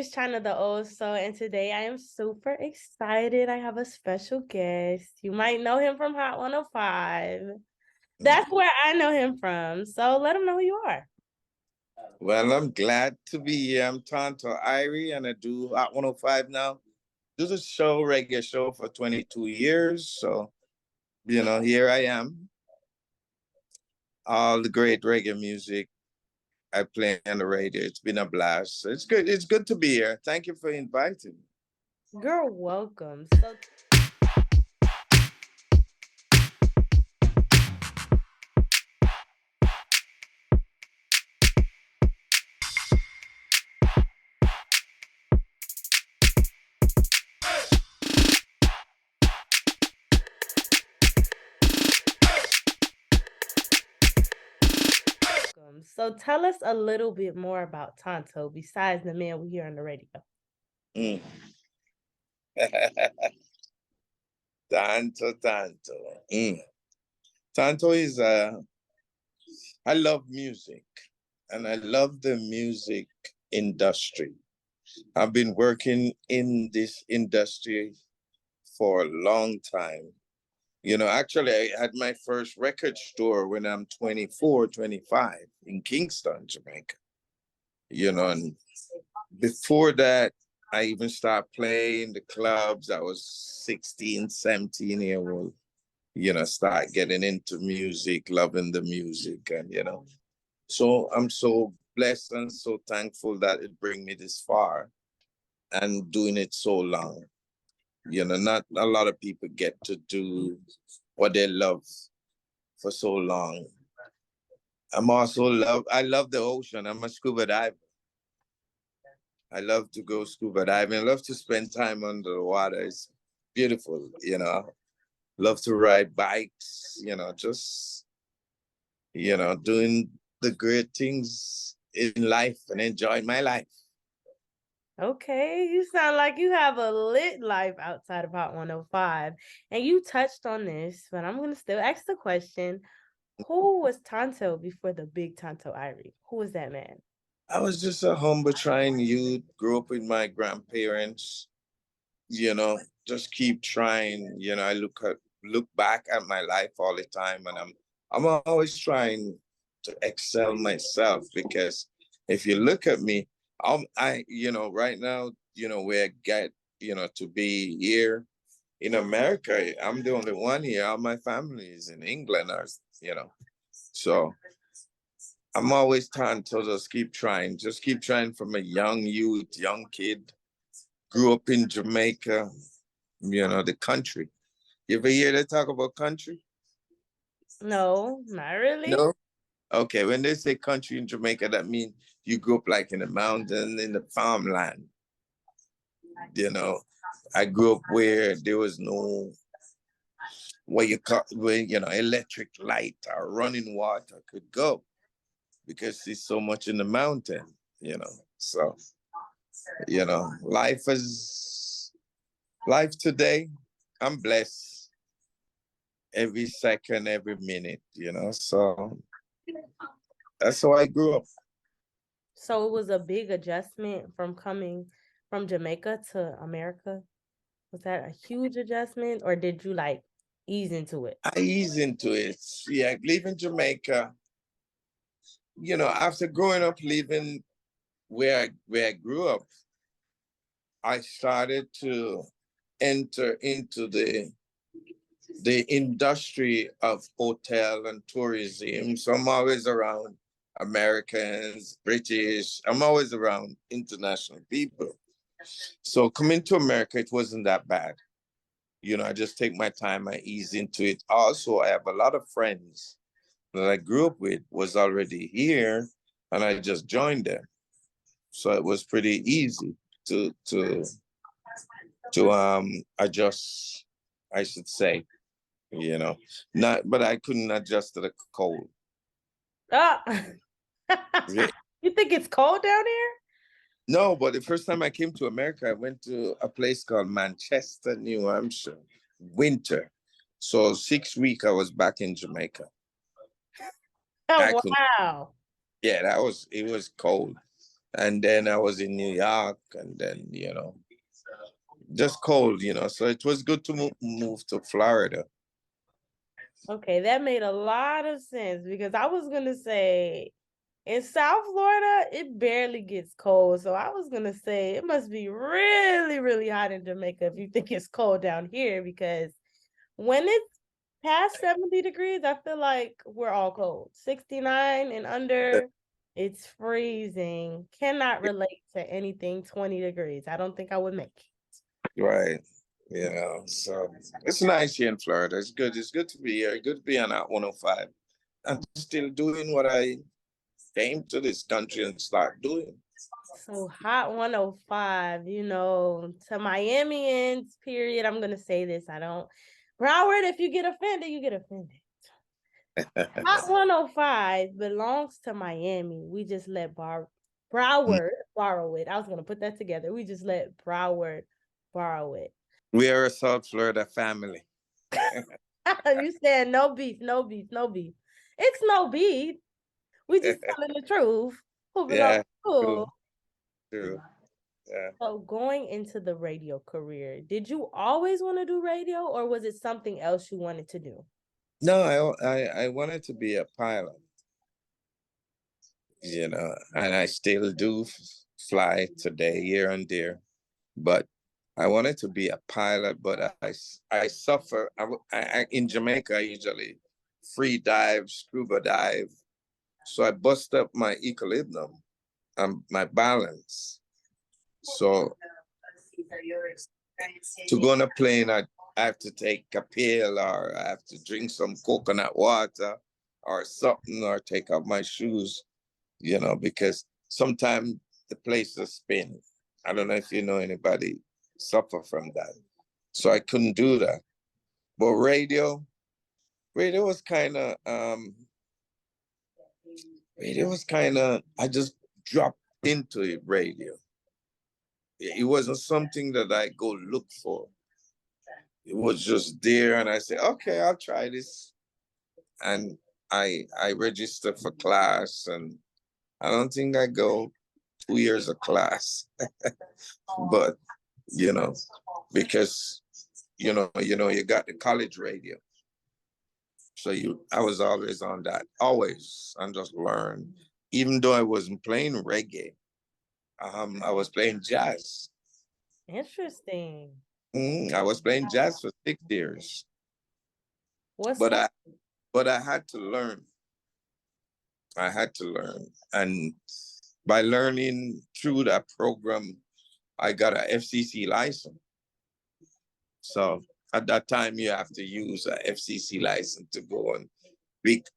It's China the Old Soul, and today I am super excited. I have a special guest. You might know him from Hot 105. That's where I know him from. So let him know who you are. Well, I'm glad to be here. I'm Tanto Irie, and I do Hot 105 now. Do the show, reggae show, for 22 years. So, here I am. All the great reggae music I play on the radio. It's been a blast. It's good. It's good to be here. Thank you for inviting me. You're welcome. So tell us a little bit more about Tanto besides the man we hear on the radio. Mm. Tanto. Mm. Tanto is I love music, and I love the music industry. I've been working in this industry for a long time. Actually, I had my first record store when I'm 24, 25 in Kingston, Jamaica. And before that, I even started playing the clubs. I was 16, 17 year old, start getting into music, loving the music. And so I'm so blessed and so thankful that it bring me this far and doing it so long. Not a lot of people get to do what they love for so long. I love the ocean. I'm a scuba diver. I love to go scuba diving. I love to spend time under the water. It's beautiful. Love to ride bikes, doing the great things in life and enjoying my life. Okay, you sound like you have a lit life outside of Hot 105. And you touched on this, but I'm going to still ask the question. Who was Tanto before the big Tanto Irie? Who was that man? I was just a humble trying youth, grew up with my grandparents, just keep trying. I look back at my life all the time, and I'm always trying to excel myself, because if you look at me, right now, where I get, to be here in America, I'm the only one here. All my family is in England, so I'm always trying to just keep trying from a young youth, young kid. Grew up in Jamaica, the country. You ever hear they talk about country? No, not really. No? Okay, when they say country in Jamaica, that means you grew up like in the mountain, in the farmland. You know, I grew up where there was no electric light or running water could go, because there's so much in the mountain. So, life today, I'm blessed every second, every minute. So that's how I grew up. So it was a big adjustment from coming from Jamaica to America. Was that a huge adjustment, or did you like ease into it? I ease into it. Yeah, leaving Jamaica, after growing up, living where I grew up, I started to enter into the industry of hotel and tourism. So I'm always around Americans, British. I'm always around international people. So coming to America, it wasn't that bad. I just take my time, I ease into it. Also, I have a lot of friends that I grew up with was already here, and I just joined them. So it was pretty easy to adjust, I should say. Not, but I couldn't adjust to the cold. Ah, Yeah. you think it's cold down here? No, but the first time I came to America, I went to a place called Manchester, New Hampshire, winter. So 6 weeks I was back in Jamaica. I Oh couldn't. wow! Yeah, it was cold. And then I was in New York, and then, just cold, so it was good to move to Florida. Okay, that made a lot of sense because I was gonna say in South Florida, it barely gets cold. So I was gonna say it must be really, really hot in Jamaica if you think it's cold down here because when it's past 70 degrees, I feel like we're all cold. 69 and under, it's freezing. Cannot relate to anything 20 degrees. I don't think I would make it. Right. So it's nice here in Florida. It's good. It's good to be here. Good to be on Hot 105. I'm still doing what I came to this country and start doing. So Hot 105, to Miamians, period. I'm gonna say this. I don't Broward, if you get offended, you get offended. Hot 105 belongs to Miami. We just let Broward borrow it. I was gonna put that together. We just let Broward borrow it. We are a South Florida family. You said no beef, no beef, no beef. It's no beef. We just telling the truth. Who belongs Yeah, to who? true. Yeah. So going into the radio career, did you always want to do radio or was it something else you wanted to do? No, I wanted to be a pilot, and I still do fly today, here and there. But I wanted to be a pilot, but I suffer. In Jamaica, I usually free dive, scuba dive. So I bust up my equilibrium and my balance. So to go on a plane, I have to take a pill, or I have to drink some coconut water or something, or take off my shoes, because sometimes the place will spin. I don't know if you know anybody suffer from that. So I couldn't do that. But radio was kind of, I just dropped into it, radio. It wasn't something that I go look for. It was just there, and I said, okay, I'll try this. And I registered for class, and I don't think I go 2 years of class. But, because, you got the college radio. So I was always on that, always, and just learn. Even though I wasn't playing reggae, I was playing jazz. Interesting. I was playing jazz for 6 years, What's but that? I had to learn. I had to learn, and by learning through that program, I got a FCC license. So at that time, you have to use a FCC license to go on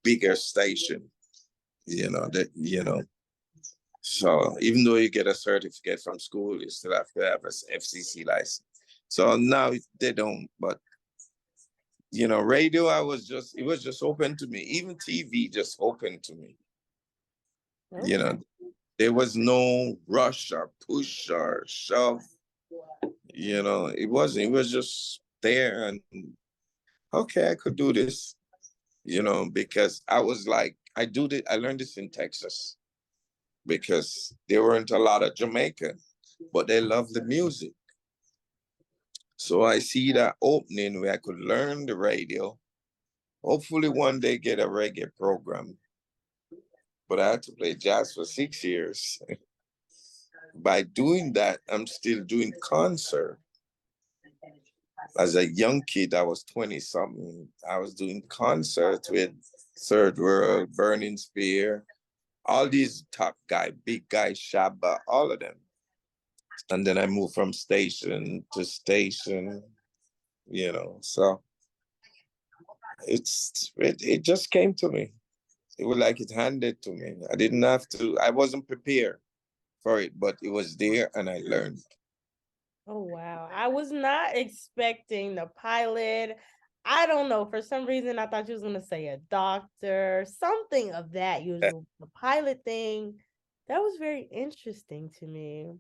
bigger station. So even though you get a certificate from school, you still have to have a FCC license. So now they don't, but radio, it was just open to me. Even TV just open to me. Okay. There was no rush or push or shove. It wasn't. It was just there, and okay, I could do this. Because I was like, I learned this in Texas because there weren't a lot of Jamaican, but they love the music. So I see that opening where I could learn the radio. Hopefully one day get a reggae program. But I had to play jazz for 6 years. By doing that, I'm still doing concert. As a young kid, I was 20 something. I was doing concerts with Third World, Burning Spear, all these top guy, big guy, Shabba, all of them. And then I moved from station to station, so it just came to me. It was like it handed to me. I didn't have to, I wasn't prepared for it, but it was there and I learned. Oh wow. I was not expecting the pilot. I don't know. For some reason, I thought you was gonna say a doctor, something of that usual. The pilot thing, that was very interesting to me.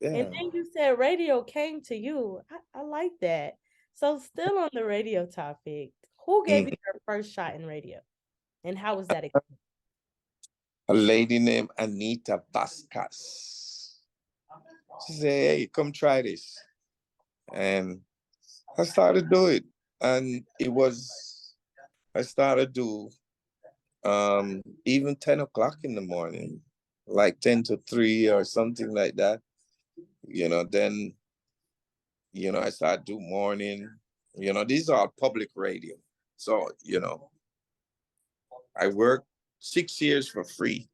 And Yeah. then you said radio came to you. I like that. So still on the radio topic, who gave you Mhm. your first shot in radio? And how was that experience? a lady named Anita Vasquez. She said, "Hey, come try this." And I started doing it. And I started do even 10 o'clock in the morning, like 10 to 3 or something like that. Then, I started do morning. These are public radio. So, I worked 6 years for free.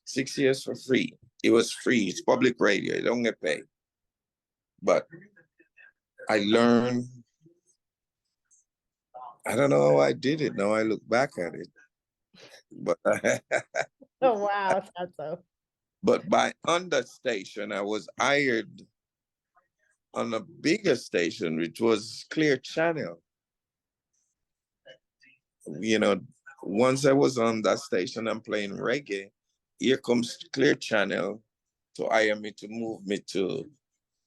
6 years for free. It was free. It's public radio. You don't get paid. But I learned, I don't know how I did it. Now I look back at it. But Oh wow, Tanto. but by understation, I was hired on a bigger station, which was Clear Channel. You know, Once I was on that station, I'm playing reggae. Here comes Clear Channel to hire me to move me to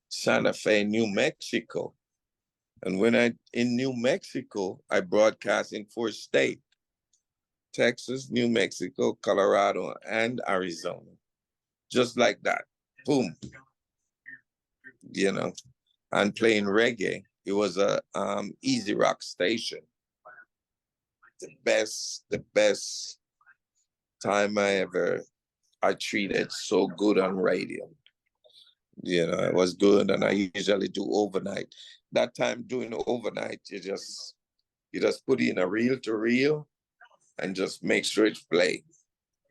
Santa Fe, New Mexico. And when in New Mexico, I broadcast in 4 states: Texas, New Mexico, Colorado, and Arizona. Just like that. Boom. You know, and playing reggae. It was a easy rock station. The best time I treated so good on radio. It was good, and I usually do overnight. That time doing overnight, you just put in a reel to reel and just make sure it's play.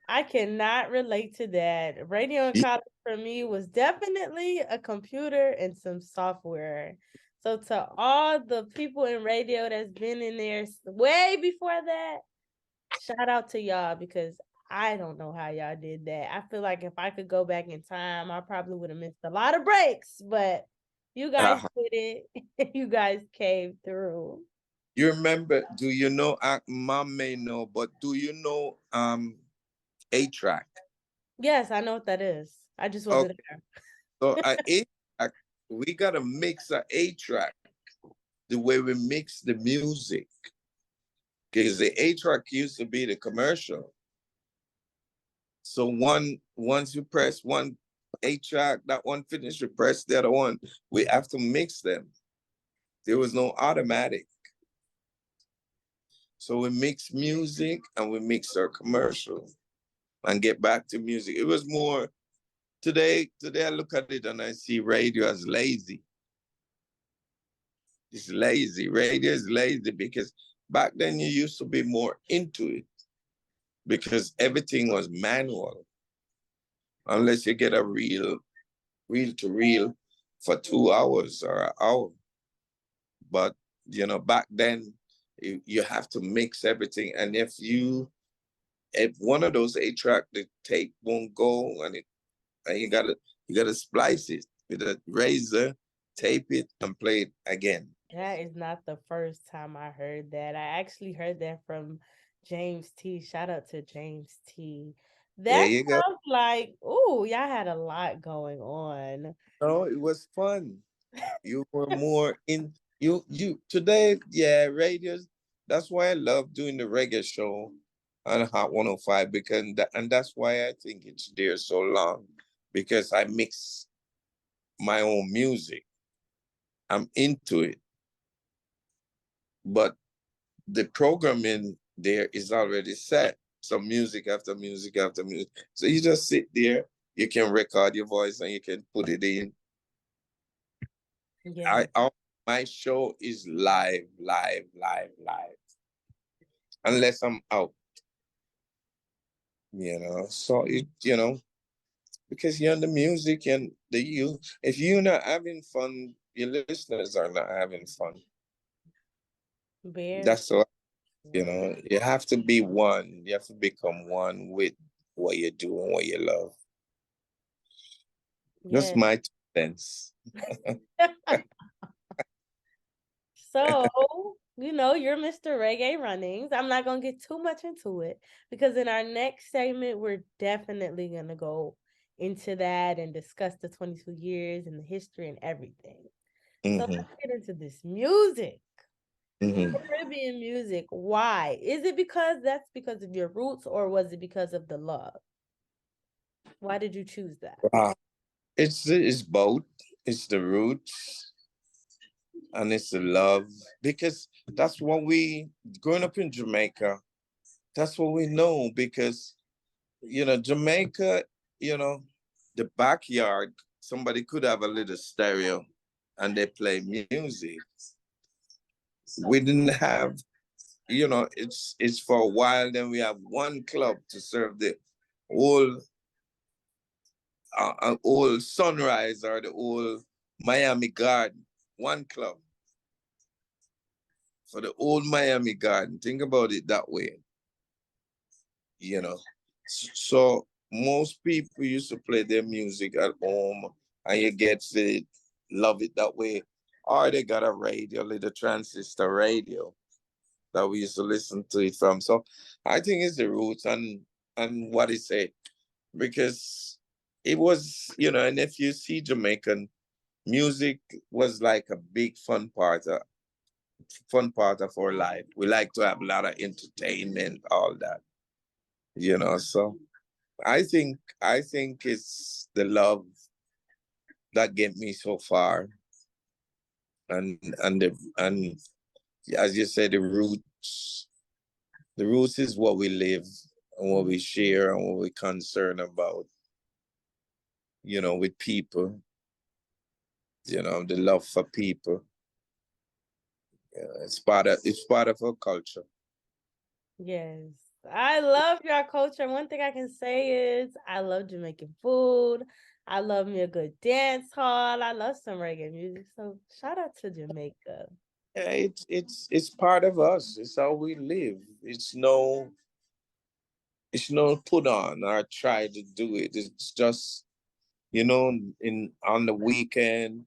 I cannot relate to that. Radio in college for me was definitely a computer and some software. So to all the people in radio that's been in there way before that, shout out to y'all because I don't know how y'all did that. I feel like if I could go back in time, I probably would have missed a lot of breaks, but you guys Uh, did it. You guys came through. you remember? Do you know? Mom may know, but do you know? A track. Yes, I know what that is. I just Okay, wasn't there. so a track, we gotta mix a track the way we mix the music, because the A track used to be the commercial. So once you press one A track, that one finish, you press the other one. We have to mix them. There was no automatic. So we mix music and we mix our commercial and get back to music. It was more today I look at it and I see radio as lazy. It's lazy. Radio is lazy because back then you used to be more into it because everything was manual. Unless you get a reel to reel for 2 hours or an hour. But back then you have to mix everything. And if one of those 8 track, the tape won't go, and you gotta splice it with a razor, tape it, and play it again. That is not the first time I heard that. I actually heard that from James T. Shout out to James T. There That you go. sounds like, ooh, y'all had a lot going on. No, it was fun. You were more in you today, yeah, radios. That's why I love doing the reggae show on Hot 105, and that's why I think it's there so long, because I mix my own music. I'm into it. But the programming there is already set. Some music after music after music. So you just sit there, you can record your voice and you can put it in. Yeah, My show is live, live, live, live. Unless I'm out, So because you're in the music and if you're not having fun, your listeners are not having fun. very. That's all. You have to be one. You have to become one with what you do and what you love. That's Yeah. my 2 cents. So, you're Mr. Reggae Runnings. I'm not going to get too much into it because in our next segment, we're definitely going to go into that and discuss the 22 years and the history and everything. So Hmm. let's get into this music. Mhm. Caribbean music. Why? Is it because of your roots, or was it because of the love? Why did you choose that? Wow. It's both. It's the roots and it's the love because that's what we growing up in Jamaica. That's what we know because Jamaica, you know, the backyard, somebody could have a little stereo and they play music. We didn't have, it's for a while, then we have one club to serve the whole whole Sunrise or the whole Miami Garden. One club for the old Miami Garden. Think about it that way, you know. So most people used to play their music at home and you get to love it that way. Or they got a radio, little transistor radio that we used to listen to it from. So I think it's the roots and what it said. Because it was, and if you see Jamaican music was like a big fun part of our life. We like to have a lot of entertainment, all that, so I think it's the love that get me so far, and as you said, the roots is what we live and what we share and what we're concerned about, with people, the love for people. It's part of our culture. Yes. I love your culture. One thing I can say is I love Jamaican food. I love me a good dance hall. I love some reggae music. So shout out to Jamaica. Yeah, it's part of us. It's how we live. It's no put on or try to do it. It's just in on the weekend.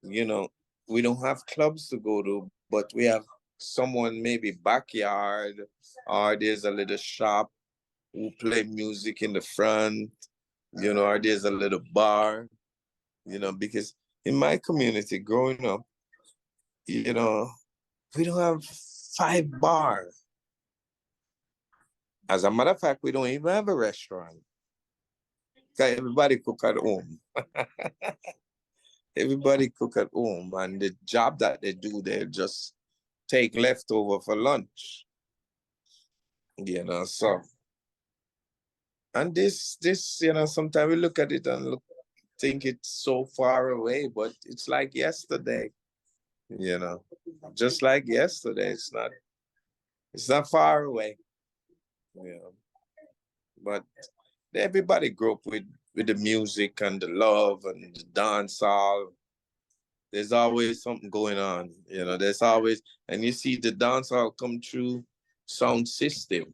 You know, we don't have clubs to go to, but we have someone maybe backyard, or there's a little shop who play music in the front. Or there's a little bar. Because in my community growing up, you know, we don't have 5 bars. As a matter of fact, we don't even have a restaurant. 'Cause everybody cook at home. Everybody cook at home, and the job that they do, they just take leftover for lunch. So and sometimes we look at it and think it's so far away, but it's like yesterday. You know, just like yesterday. It's not far away. You know, but everybody grew up with the music and the love and the dance hall. There's always something going on. There's always, and you see the dance hall come through sound system.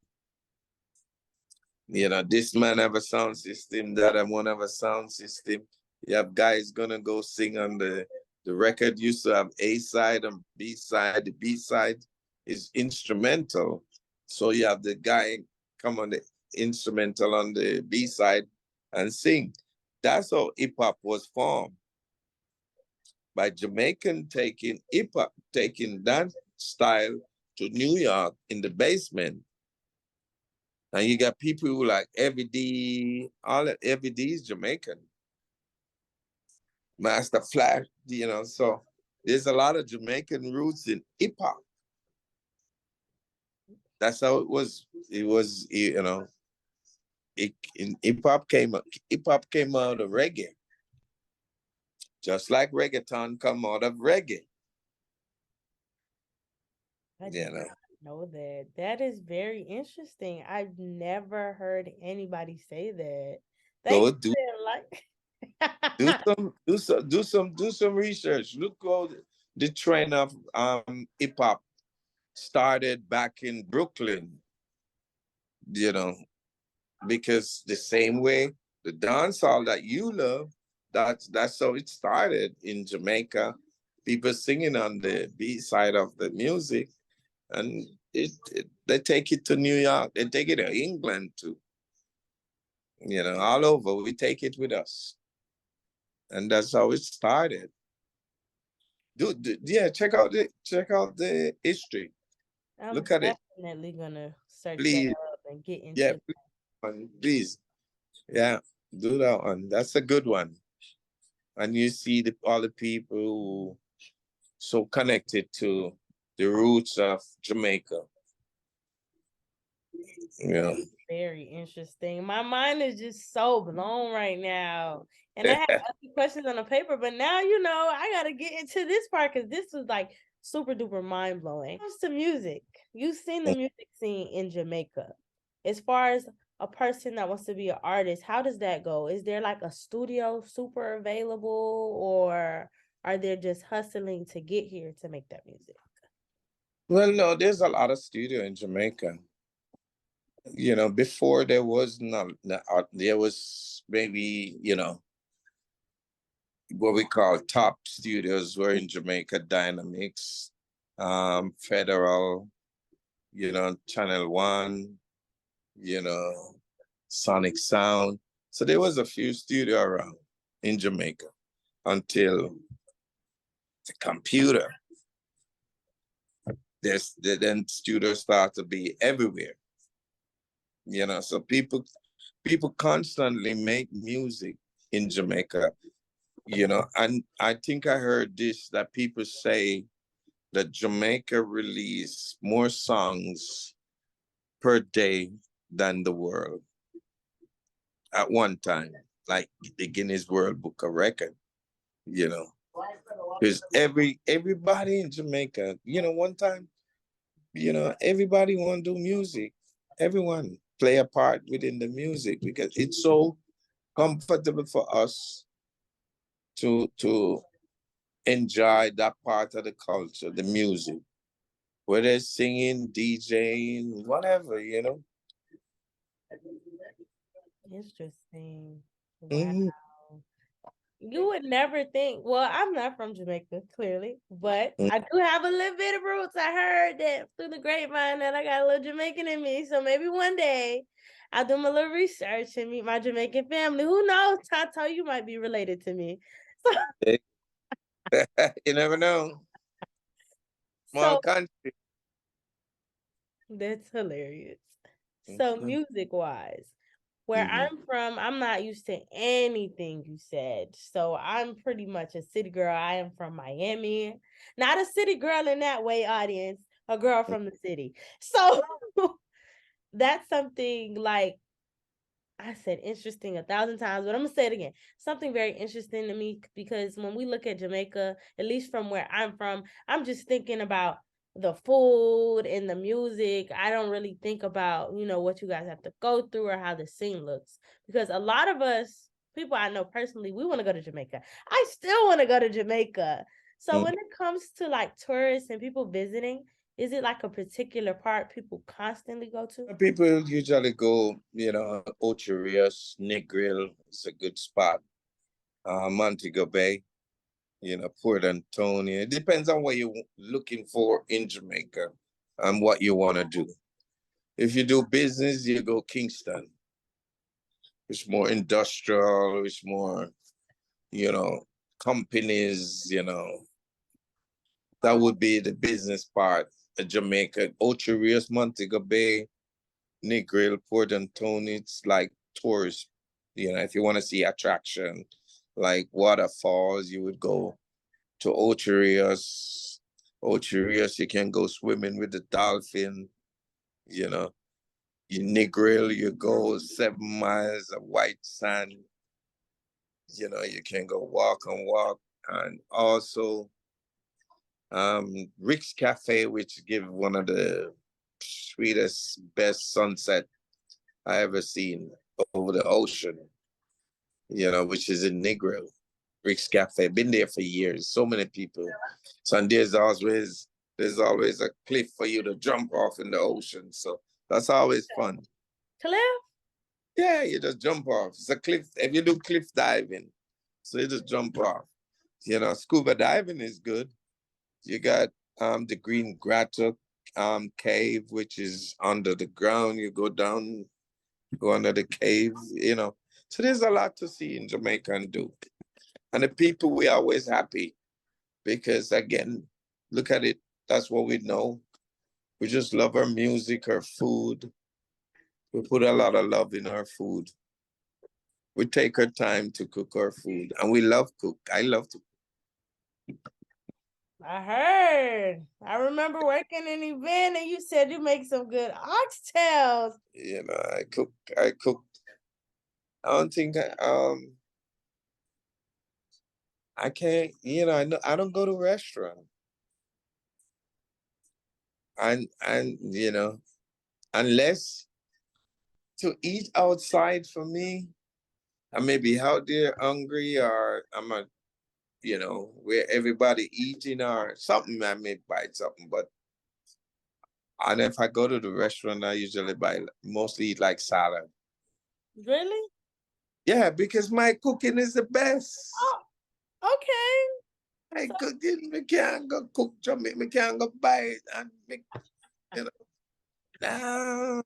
This man have a sound system, that one have a sound system. You have guys gonna go sing on the record used to have A side and B side. The B side is instrumental. So you have the guy come on the instrumental on the B side and sing. That's how hip hop was formed. By Jamaican taking hip hop, taking that style to New York in the basement. And you got people who like Every D, all that Every D is Jamaican. Master Flash, so there's a lot of Jamaican roots in hip hop. That's how it was. It was, hip hop came out of reggae, just like reggaeton come out of reggae. I You did know, not know that. That is very interesting. I've never heard anybody say that. Thank so you do for do like some research. Look how the trend of hip hop started back in Brooklyn. You know, because the same way the dancehall that you love, that's how it started in Jamaica. People singing on the B side of the music, and they take it to New York, they take it to England too. All over we take it with us, and that's how it started. Yeah, check out the history. I'm Look at it, definitely gonna search that please. up and get Yeah, into. please. Yeah, do that one. That's a good one. And you see all the people who so connected to the roots of Jamaica. Yeah. Very interesting. My mind is just so blown right now. And I have other questions on the paper, but now I gotta get into this part because this was like super duper mind blowing. When it comes to music, you've seen the music scene in Jamaica. As far as a person that wants to be an artist, how does that go? Is there like a studio super available, or are they just hustling to get here to make that music? Well, no, there's a lot of studio in Jamaica. Before there was there was maybe, what we call top studios were in Jamaica, Dynamics, Federal, Channel One, you know, Sonic Sound. So there was a few studio around in Jamaica until the computer. Then studios start to be everywhere. So people constantly make music in Jamaica. And I think I heard this, that people say that Jamaica release more songs per day than the world at one time, like the Guinness World Book of Record, you know. Because everybody in Jamaica, one time, everybody want to do music. Everyone play a part within the music because it's so comfortable for us to enjoy that part of the culture, the music, whether it's singing, DJing, whatever. Interesting. Wow. Mhm. You would never think. Well, I'm not from Jamaica, clearly, but Mhm. I do have a little bit of roots. I heard that through the grapevine that I got a little Jamaican in me. So maybe one day I'll do my little research and meet my Jamaican family. Who knows? Tanto, you might be related to me. You never know. Small So country. that's hilarious. So Mhm. music wise, where Mhm. I'm from, I'm not used to anything you said. So I'm pretty much a city girl. I am from Miami. Not a city girl in that way, audience, a girl from the city. So that's something like I said interesting 1,000 times, but I'm gonna say it again. Something very interesting to me because when we look at Jamaica, at least from where I'm from, I'm just thinking about the food and the music. I don't really think about, what you guys have to go through or how the scene looks. Because a lot of us, people I know personally, we want to go to Jamaica. I still want to go to Jamaica. So when it comes to like tourists and people visiting, is it like a particular part people constantly go to? People usually go, Ocho Rios, Negril is a good spot. Montego Bay, Port Antonio. It depends on what you're looking for in Jamaica and what you want to do. If you do business, you go Kingston. It's more industrial, it's more, you know, companies, that would be the business part of Jamaica. Ocho Rios, Montego Bay, Negril, Port Antonio, it's like tourist. If you want to see attraction, like waterfalls, you would go to Ocho Rios. Ocho Rios, you can go swimming with the dolphin, you know. In Negril, you go 7 miles of white sand. You can go walk and walk. And also Rick's Cafe, which give one of the sweetest, best sunset I ever seen over the ocean, which is in Negril. Rick's Cafe. Been there for years. So many people. So and there's always a cliff for you to jump off in the ocean. So that's always fun. Cliff? Yeah, you just jump off. It's a cliff. If you do cliff diving, so you just jump off. Scuba diving is good. You got the Green Grotto cave, which is under the ground. You go under the cave. So there's a lot to see in Jamaica and do. And the people, we always happy. because again, look at it. That's what we know. We just love our music, our food. We put a lot of love in our food. We take our time to cook our food, and we love cook. I love to. I heard. I remember working in an event and you said you make some good oxtails. You know, I cook. I cook. I don't think I can't. You know, I don't go to restaurant, and you know, unless to eat outside for me, I may be out there hungry, or I'm a, you know, where everybody eating or something. I may buy something, but and if I go to the restaurant, I usually buy mostly eat like salad. Really? Yeah, because my cooking is the best. Oh, okay. I So cooking, me can't go cook Jamaican, me can't go buy it and make, you know. Nah.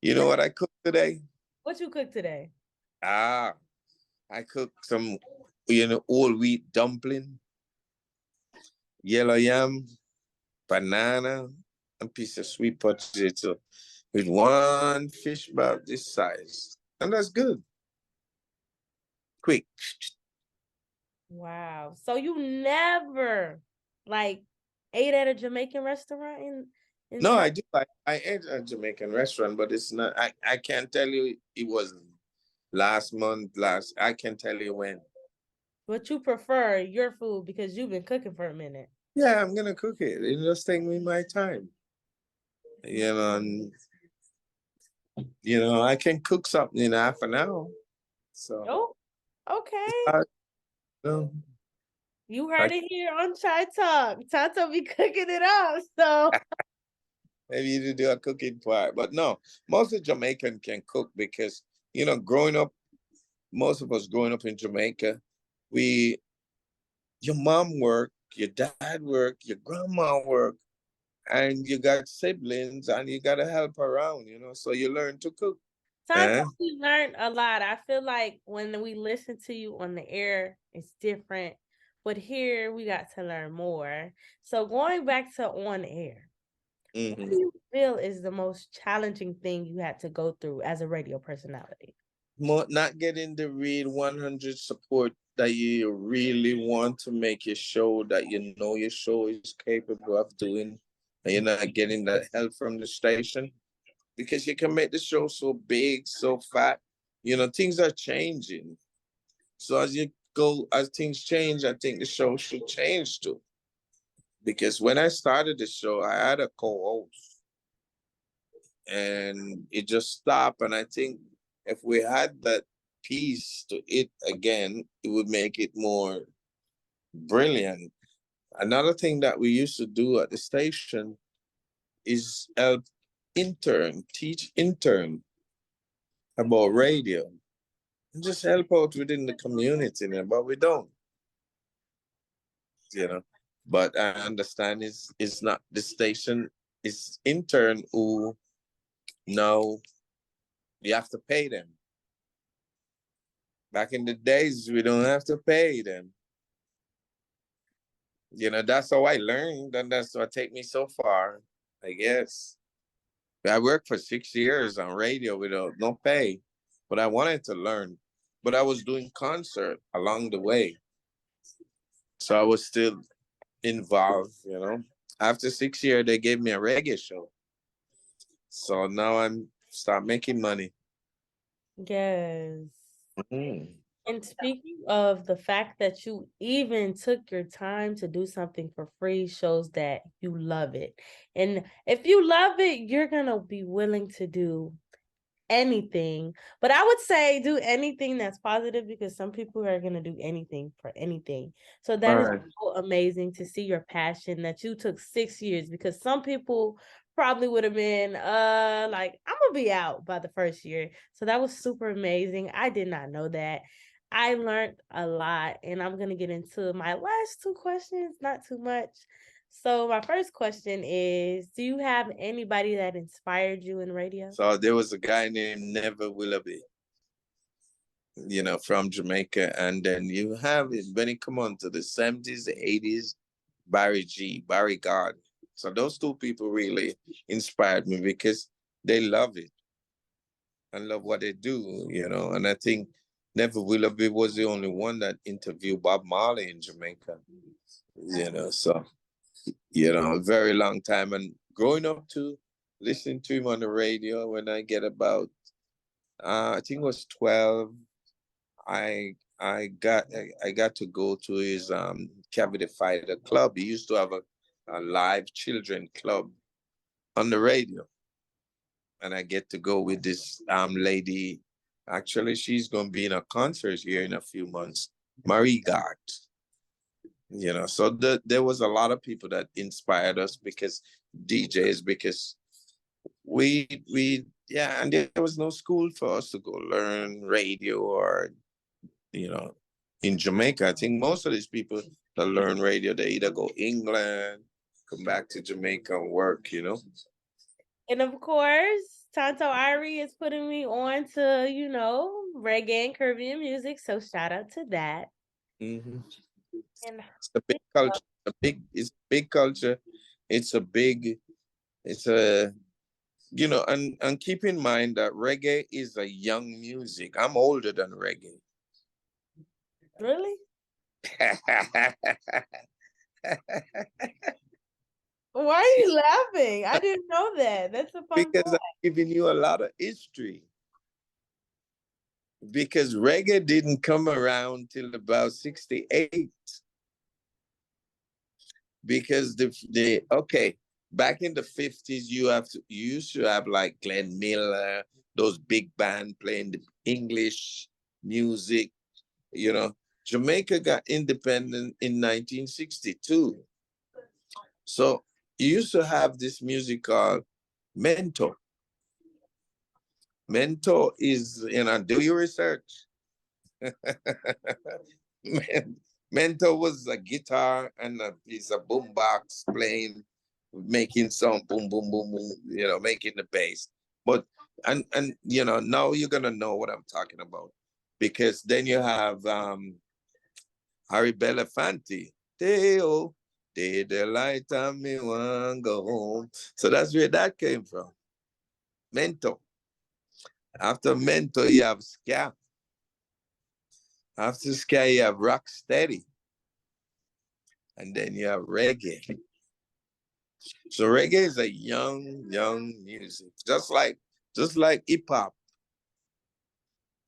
You know what I cooked today? what you cook today? Ah, I cooked some, you know, whole wheat dumpling, yellow yam, banana, a piece of sweet potato with one fish about this size. And that's good. Quick. Wow. So you never like ate at a Jamaican restaurant in No, Tampa? I do. I ate at a Jamaican restaurant, but it's not, I can't tell you it was last month, I can tell you when. But you prefer your food because you've been cooking for a minute. Yeah, I'm gonna cook it. It just take me my time. You know, and you know, I can cook something in half an hour. So Oh, okay. I, you know, You I heard it here on Chai Talk. Tanto be cooking it up. So maybe you do a cooking part. But no, most of Jamaican can cook because, you know, growing up, most of us growing up in Jamaica, we your mom work, your dad work, your grandma work, and you got siblings and you gotta help around, you know. So you learn to cook. Tanto, Eh? we learned a lot. I feel like when we listen to you on the air, it's different. But here we got to learn more. So going back to on air, what do Mm-hmm. you feel is the most challenging thing you had to go through as a radio personality? Not getting the real 100 support that you really want to make your show, that you know your show is capable of doing, and you're not getting that help from the station because you can make the show so big, so fat. You know, things are changing. So as things change, I think the show should change too. Because when I started the show, I had a co-host and it just stopped. And I think if we had that piece to it again, it would make it more brilliant. Another thing that we used to do at the station is help teach intern about radio, and just help out within the community, but we don't, you know. But I understand it's not the station, it's intern who now you have to pay them. Back in the days, we don't have to pay them. You know, that's how I learned, and that's what take me so far, I guess. I worked for 6 years on radio without no pay, but I wanted to learn. But I was doing concert along the way, so I was still involved. You know, after 6 years, they gave me a reggae show, so now I'm start making money. Yes. Mhm. And speaking of the fact that you even took your time to do something for free shows that you love it. And if you love it, you're going to be willing to do anything. But I would say do anything that's positive because some people are going to do anything for anything. So All that is right. so amazing to see your passion that you took 6 years because some people probably would have been like I'm gonna be out by the first year. So that was super amazing. I did not know that. I learned a lot and I'm gonna get into my last two questions, not too much. So my first question is, do you have anybody that inspired you in radio? So there was a guy named Never Willoughby. from Jamaica. And then you have it when it come on to the 70s, the 80s, Barry G, Barry God. So those two people really inspired me because they love it and love what they do. And I think Never Willoughby was the only one that interviewed Bob Marley in Jamaica. So, a very long time. And growing up to listening to him on the radio when I get about, I think it was 12, I got to go to his Cavity Fighter Club. He used to have a live children club on the radio, and I get to go with this lady. Actually, she's gonna be in a concert here in a few months. Marie Gart. So there was a lot of people that inspired us because DJs, because we yeah, and there was no school for us to go learn radio or you know, in Jamaica. I think most of these people that learn radio, they either go England, come back to Jamaica and work. And of course, Tanto Irie is putting me on to, reggae and Caribbean music. So shout out to that. Mm-hmm. And It's a big culture. It's a big culture. It's a big, it's a, and keep in mind that reggae is a young music. I'm older than reggae. really? Why are you laughing? I didn't know that. That's a fun Because I'm fact. giving you a lot of history. Because reggae didn't come around till about 68. Because back in the 50s, you used to have like Glenn Miller, those big band playing the English music. Jamaica got independent in 1962. So you used to have this music called mento. Mento is, do your research. Mento was a guitar and a piece of boombox playing, making some boom, boom, boom, boom, making the bass. But and now you're gonna know what I'm talking about, because then you have Harry Belafonte. Deo, day the light on me one go home. So that's where that came from. Mento. After Mento, you have ska. After ska, you have rock steady. And then you have reggae. So reggae is a young music, just like hip hop.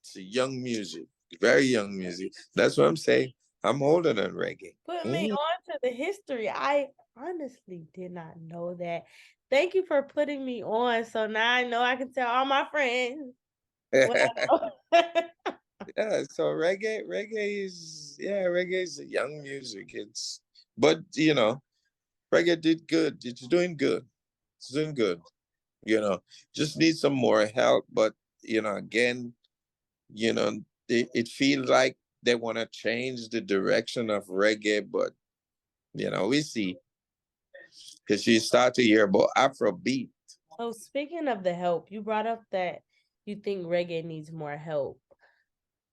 It's a young music, very young music. That's what I'm saying. I'm older than reggae. Put me on to the history. I honestly did not know that. Thank you for putting me on. So now I know I can tell all my friends what I know. Yeah, so reggae is a young music. But reggae did good. It's doing good. It's doing good. Just need some more help. But again, it feels like they want to change the direction of reggae, but we see, because you start to hear about Afrobeat. So speaking of the help, you brought up that you think reggae needs more help.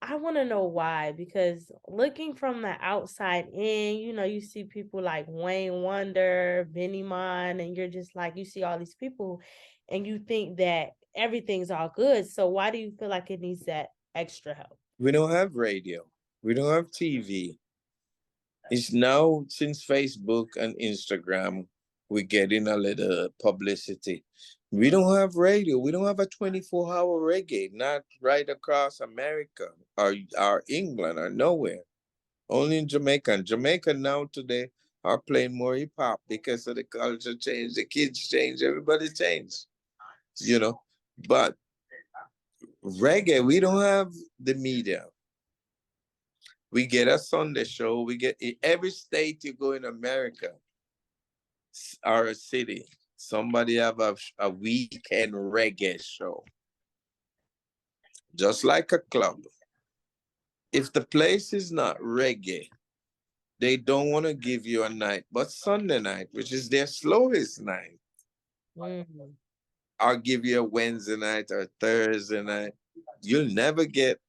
I want to know why, because looking from the outside in, you see people like Wayne Wonder, Benny Man, and you're just like, you see all these people and you think that everything's all good. So why do you feel like it needs that extra help? We don't have radio. We don't have TV. It's now, since Facebook and Instagram, we're getting a little publicity. We don't have radio. We don't have a 24-hour reggae, not right across America or England or nowhere. Only in Jamaica. And Jamaica now today are playing more hip hop because of the culture change, the kids change, everybody changed, you know. But reggae, we don't have the media. We get a Sunday show. We get in every state you go in America or a city, somebody have a weekend reggae show, just like a club. If the place is not reggae, they don't want to give you a night, but Sunday night, which is their slowest night, Mm. I'll give you a Wednesday night or Thursday night. You'll never get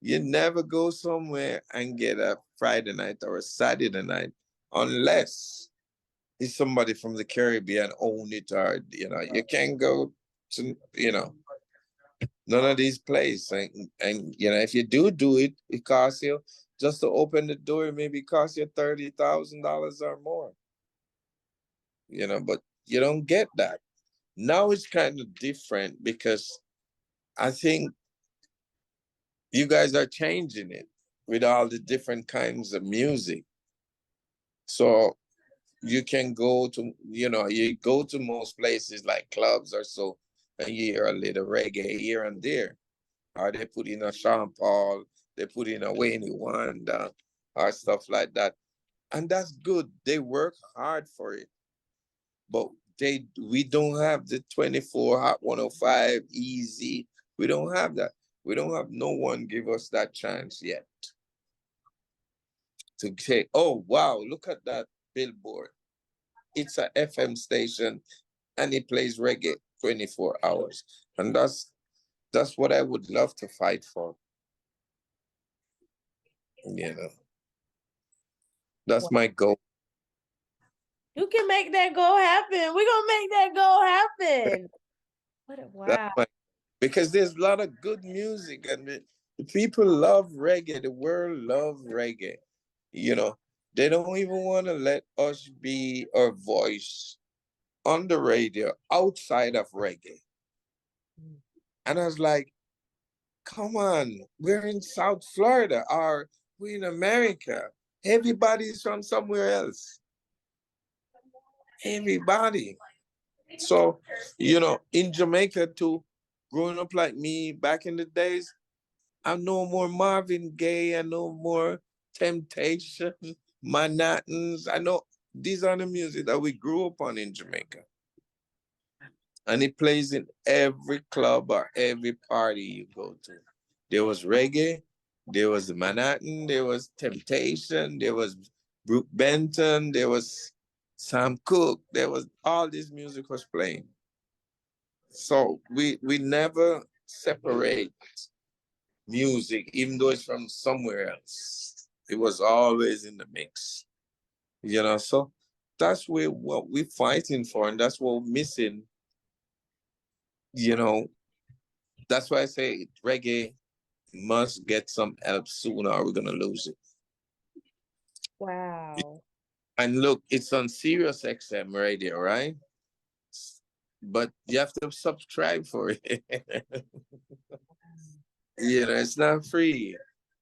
You never go somewhere and get a Friday night or a Saturday night unless it's somebody from the Caribbean own it, or you can't go to none of these places. And if you do it, it costs you just to open the door, maybe cost you $30,000 or more. But you don't get that. Now it's kind of different because I think you guys are changing it with all the different kinds of music. So you can go to, you go to most places like clubs or so, and you hear a little reggae here and there. Or they put in a Sean Paul, they put in a Wayne Wanda, or stuff like that. And that's good. They work hard for it. But we don't have the 24 Hot 105 easy. We don't have that. We don't have no one give us that chance yet to say, oh wow, look at that billboard. It's a FM station and it plays reggae 24 hours. And that's what I would love to fight for. That's my goal. You can make that goal happen. We're gonna make that goal happen. Wow. Because there's a lot of good music and the people love reggae. The world loves reggae. They don't even want to let us be our voice on the radio outside of reggae. And I was like, come on, we're in South Florida or we're in America. Everybody's from somewhere else. Everybody. So, in Jamaica too, growing up like me back in the days, I know more Marvin Gaye, I know more Temptation, Manhattans. I know these are the music that we grew up on in Jamaica. And it plays in every club or every party you go to. There was reggae, there was Manhattan, there was Temptation, there was Brooke Benton, there was Sam Cooke, there was all this music was playing. So we never separate music, even though it's from somewhere else. It was always in the mix. So that's what we're fighting for, and that's what we're missing. That's why I say reggae must get some help sooner or we're gonna lose it. Wow. And look, it's on Sirius XM radio, right? But you have to subscribe for it. It's not free.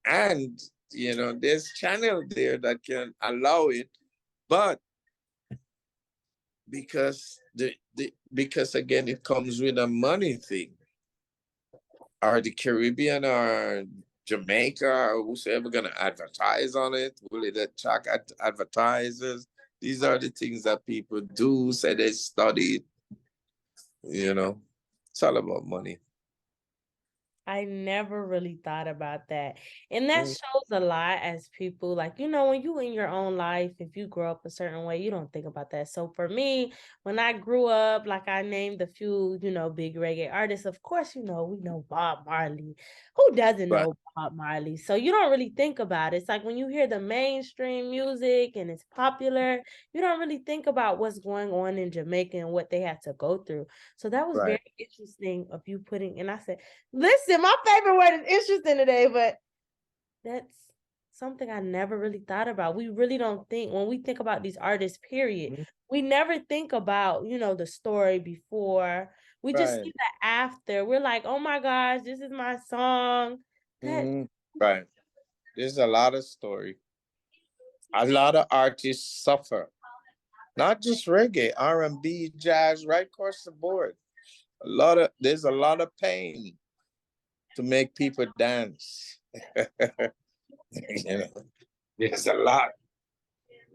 And there's channel there that can allow it, but because because again it comes with a money thing. Are the Caribbean or Jamaica or whosoever gonna advertise on it? Will it attract advertisers? These are the things that people do, say they study. It's all about money. I never really thought about that. And that shows a lot as people, like, when you in your own life, if you grow up a certain way, you don't think about that. So for me, when I grew up, like I named a few, big reggae artists, of course, we know Bob Marley. Who doesn't know Bob Marley? So you don't really think about it. It's like when you hear the mainstream music and it's popular, you don't really think about what's going on in Jamaica and what they had to go through. So that was very interesting of you putting, and I said, listen, my favorite word is interesting today, but that's something I never really thought about. We really don't think, when we think about these artists, period, we never think about, the story before. We just see the after. We're like, oh my gosh, this is my song. Right. There's a lot of story. A lot of artists suffer. Not just reggae, R&B, jazz, right across the board. There's a lot of pain to make people dance. There's a lot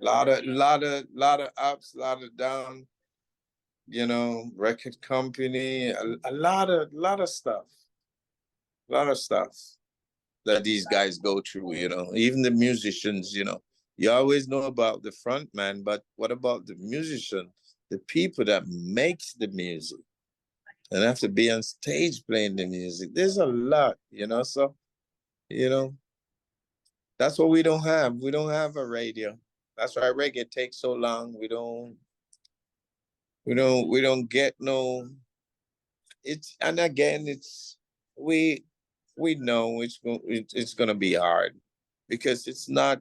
of ups, a lot of down. Record company, a lot of stuff, that these guys go through. Even the musicians. You always know about the front man, but what about the musician, the people that makes the music? And have to be on stage playing the music. There's a lot, so You know, that's what we don't have. We don't have a radio. That's why reggae takes so long. We don't get no. It's and again, we we know it's gonna be hard because it's not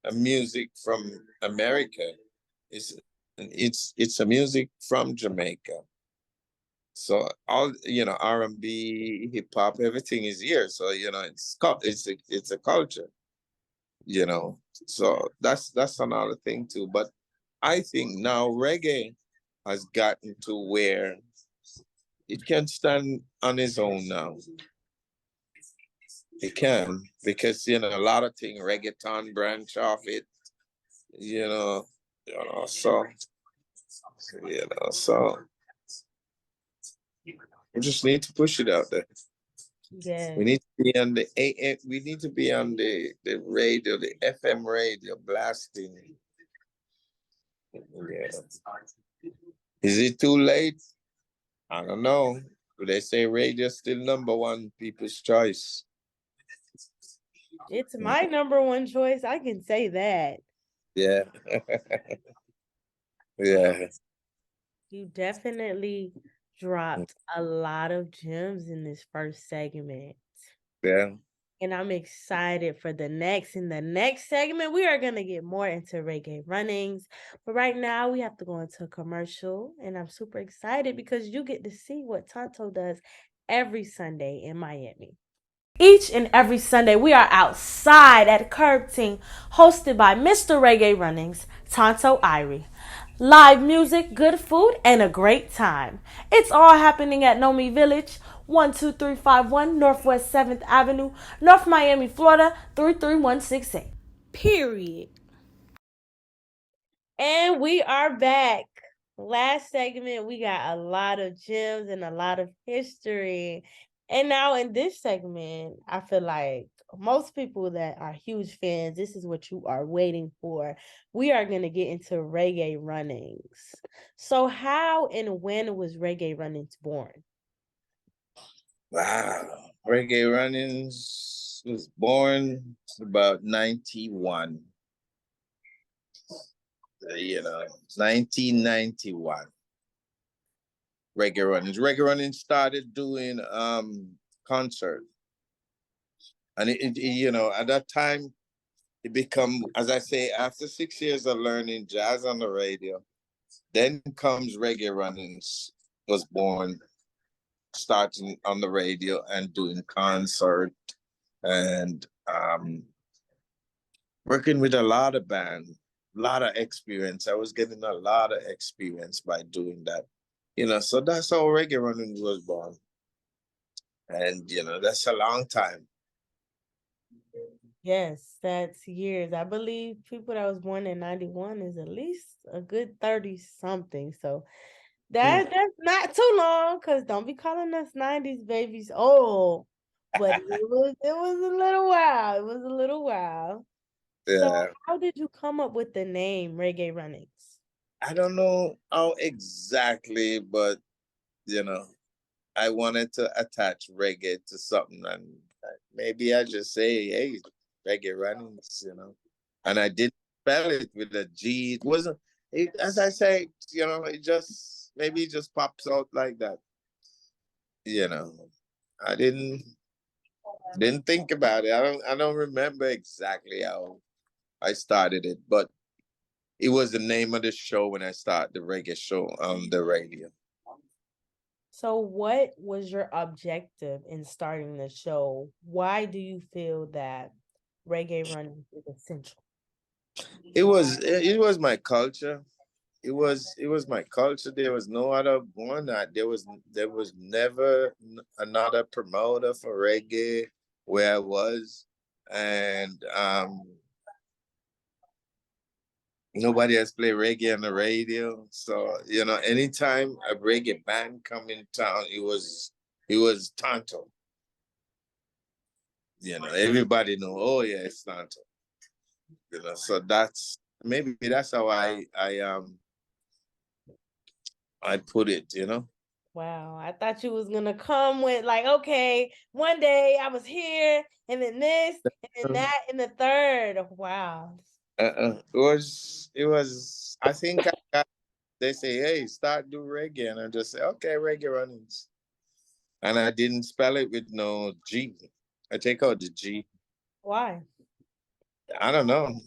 a music from America. It's it's a music from Jamaica. So all R&B, hip hop, everything is here. So it's a culture. So that's another thing too. But I think now reggae has gotten to where it can stand on its own now. It can because a lot of things reggaeton branch off it. You know, so we just need to push it out there. We Yes. need to be on the AM. We need to be on the radio, the FM radio, blasting. Yeah. Is it too late? I don't know. But they say radio still number one people's choice. It's my number one choice. I can say that. Yeah. Yeah. You definitely dropped a lot of gems in this first segment. Yeah. And I'm excited for the next. In the next segment, we are going to get more into reggae runnings. But right now, we have to go into a commercial. And I'm super excited because you get to see what Tanto does every Sunday in Miami. Each and every Sunday, we are outside at Curb Ting, hosted by Mr. Reggae Runnings, Tanto Irie. Live music, good food, and a great time. It's all happening at Nomi Village, 12351 Northwest 7th Avenue, North Miami, Florida, 33168. Period. And we are back. Last segment, we got a lot of gems and a lot of history. And now in this segment, I feel like most people that are huge fans, this is what you are waiting for. We are going to get into Reggae Runnings. So, how and when was Reggae Runnings born? Wow. Reggae Runnins was born about 91. 1991. Reggae Runnins started doing concert. And at that time it become, as I say, after 6 years of learning jazz on the radio, then comes Reggae Runnins was born, starting on the radio and doing concert and working with a lot of band, a lot of experience. I was getting a lot of experience by doing that. So that's how Reggae Running was born. And that's a long time. Yes, that's years. I believe people that was born in 91 is at least a good 30 something. So that's not too long, cause don't be calling us 90s babies old. But it was a little while. It was a little while. So Yeah. how did you come up with the name Reggae Runnings? I don't know how exactly, but you know, I wanted to attach reggae to something, and maybe I just say, "Hey, Reggae Runnins," and I didn't spell it with a G. It wasn't. As I say, it just maybe it just pops out like that. You know, I didn't think about it. I don't remember exactly how I started it, but it was the name of the show when I started the reggae show on the radio. So what was your objective in starting the show? Why do you feel that Reggae Runnings is essential? It was my culture. It was my culture. There was no other one. There was never another promoter for reggae where I was, and nobody has played reggae on the radio. So anytime a reggae band come in town, it was Tanto. Everybody know. Oh yeah, it's Tanto. So maybe that's how I put it. Wow, I thought you was gonna come with like, okay, one day I was here, and then this, and then that, and the third. Wow. It was, I think they say, hey, start do reggae. And I just say, okay, Reggae Runnins. And I didn't spell it with no G. I take out the G. Why? I don't know.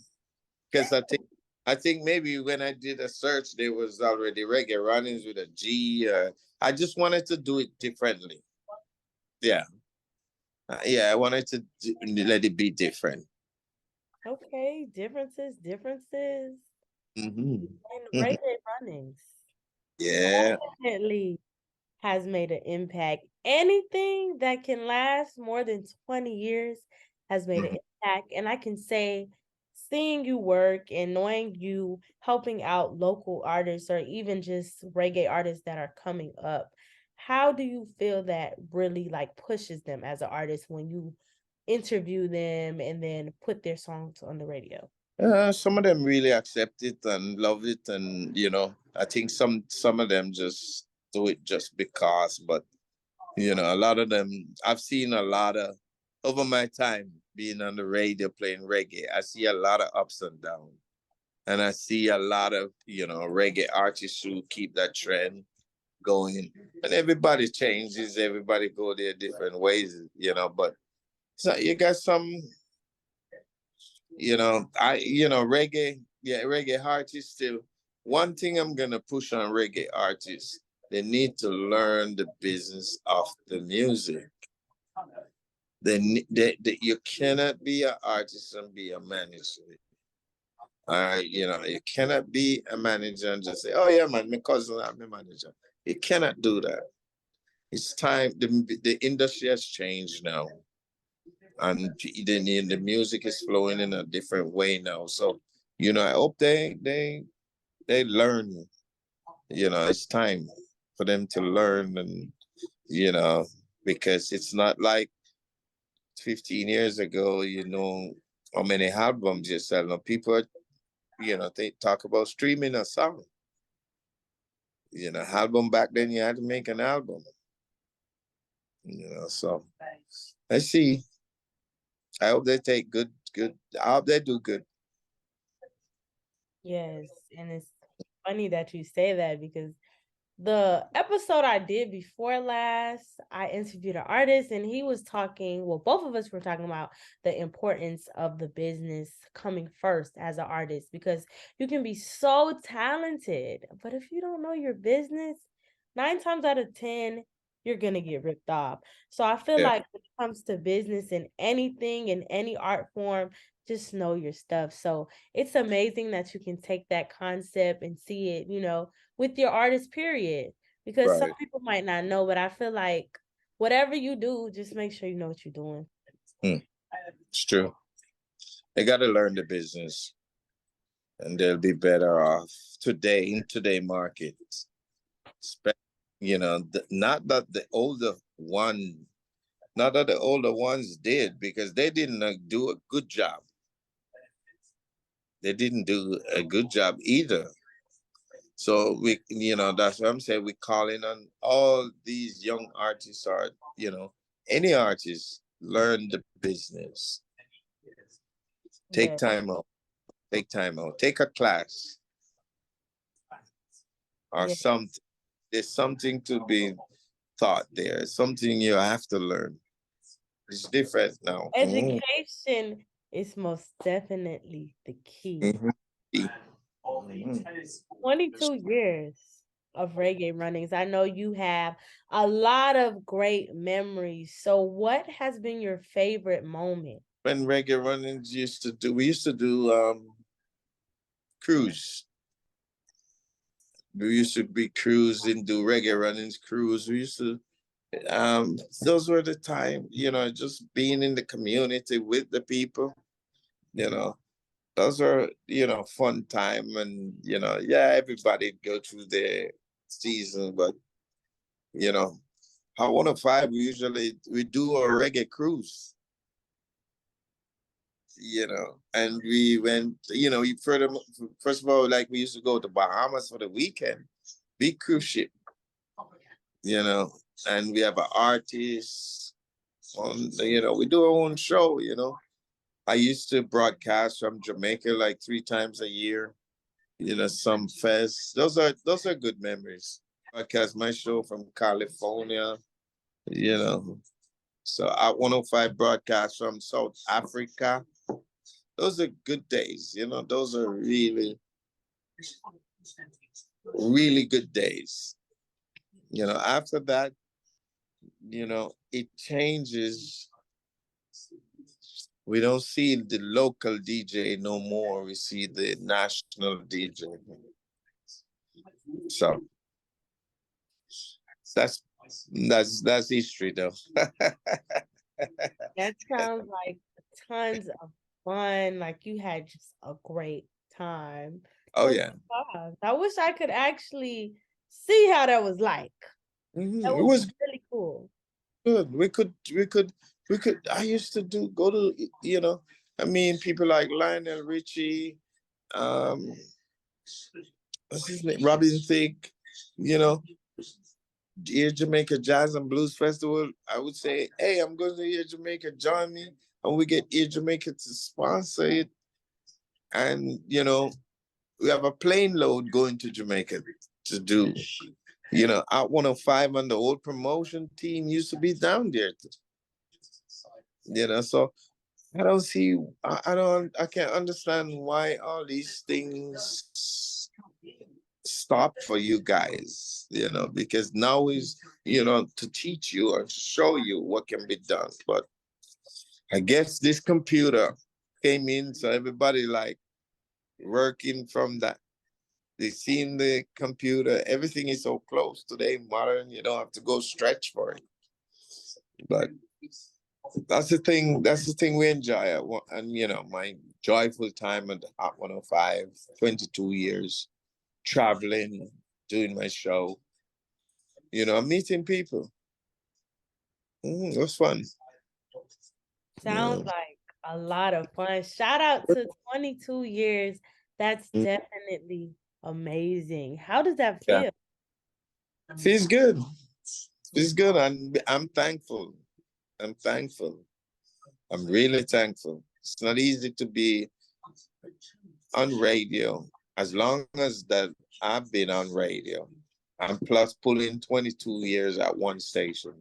Because I think maybe when I did a search, there was already Reggae Runnins with a G. I just wanted to do it differently. Yeah. Yeah, I wanted to let it be different. Okay, differences. Hmm. And Reggae Runnings Yeah. definitely has made an impact. Anything that can last more than 20 years has made an Mhm. impact. And I can say, seeing you work and knowing you helping out local artists or even just reggae artists that are coming up, how do you feel that really like pushes them as an artist when you interview them and then put their songs on the radio? Some of them really accept it and love it, and I think some of them just do it just because. But a lot of them, I've seen a lot of over my time being on the radio playing reggae. I see a lot of ups and downs, and I see a lot of reggae artists who keep that trend going. And everybody changes, everybody go their different ways, But so you got some reggae, yeah, reggae artists still. One thing I'm gonna push on reggae artists, they need to learn the business of the music. You cannot be an artist and be a manager. All right, you cannot be a manager and just say, "Oh yeah, man, my cousin, I'm a manager." You cannot do that. It's time. The industry has changed now, and the music is flowing in a different way now. So, I hope they learn. It's time for them to learn, and you know, because it's not like 15 years ago. How many albums you sell. Now people, they talk about streaming a song. Album back then you had to make an album. So let's see. I hope they take good. I hope they do good. Yes, and it's funny that you say that because the episode I did before last, I interviewed an artist and he was talking, well, both of us were talking about the importance of the business coming first as an artist because you can be so talented, but if you don't know your business, 9 times out of 10, you're going to get ripped off. So I feel Yeah, like when it comes to business in anything, in any art form, just know your stuff. So it's amazing that you can take that concept and see it, with your artist, period. Because some right. people might not know, but I feel like whatever you do, just make sure you know what you're doing. Hmm. It's true. They got to learn the business, and they'll be better off today in today market. Not that the older one, not that the older ones did, because they didn't do a good job. They didn't do a good job either. So that's what I'm saying. We calling on all these young artists, or any artist, learn the business. Take Yeah. time out. Take time out. Take a class or Yeah. something. There's something to be taught there. Something you have to learn. It's different now. Education is most definitely the key. Mhm. Mhm. 22 years of reggae runnings. I know you have a lot of great memories. So what has been your favorite moment? When Reggae Runnins we used to do cruise. We used to be cruising, do Reggae Runnins cruise. We used to those were the time, just being in the community with the people, you know. Those are, fun time, and yeah, everybody go through their season, but you know, Hot 105, we do a reggae cruise, and we went, first of all, like we used to go to Bahamas for the weekend, big cruise ship, you know, and we have an artist on, we do our own show, I used to broadcast from Jamaica like 3 times a year, some fests. Those are good memories. Broadcast my show from California, you know. So at 105 broadcast from South Africa. Those are good days, those are really, really good days. After that, it changes. We don't see the local DJ no more. We see the national DJ. So that's that's history though. That sounds like tons of fun. Like you had just a great time. Oh So yeah. I wish I could actually see how that was like. That It would be was really cool. good. We could. I used to go to, people like Lionel Richie, um, what's his name, Robin Thicke, you know, Ear Jamaica Jazz and Blues Festival. I would say, hey, I'm going to Ear Jamaica, join me, and we get Ear Jamaica to sponsor it, and we have a plane load going to Jamaica to do. At 105 and the old promotion team used to be down there. So I can't understand why all these things stop for you guys, because now is, to teach you or to show you what can be done. But I guess this computer came in, so everybody like working from that. They seen the computer, everything is so close today, modern, you don't have to go stretch for it. But that's the thing we enjoy. And my joyful time at Hot 105, 22 years, traveling, doing my show, meeting people. It was fun. Sounds like a lot of fun. Shout out to 22 years. That's definitely amazing. How does that Yeah, feel? feels good. Feels good. I'm thankful. I'm thankful. I'm really thankful. It's not easy to be on radio as long as that I've been on radio. And plus pulling 22 years at one station.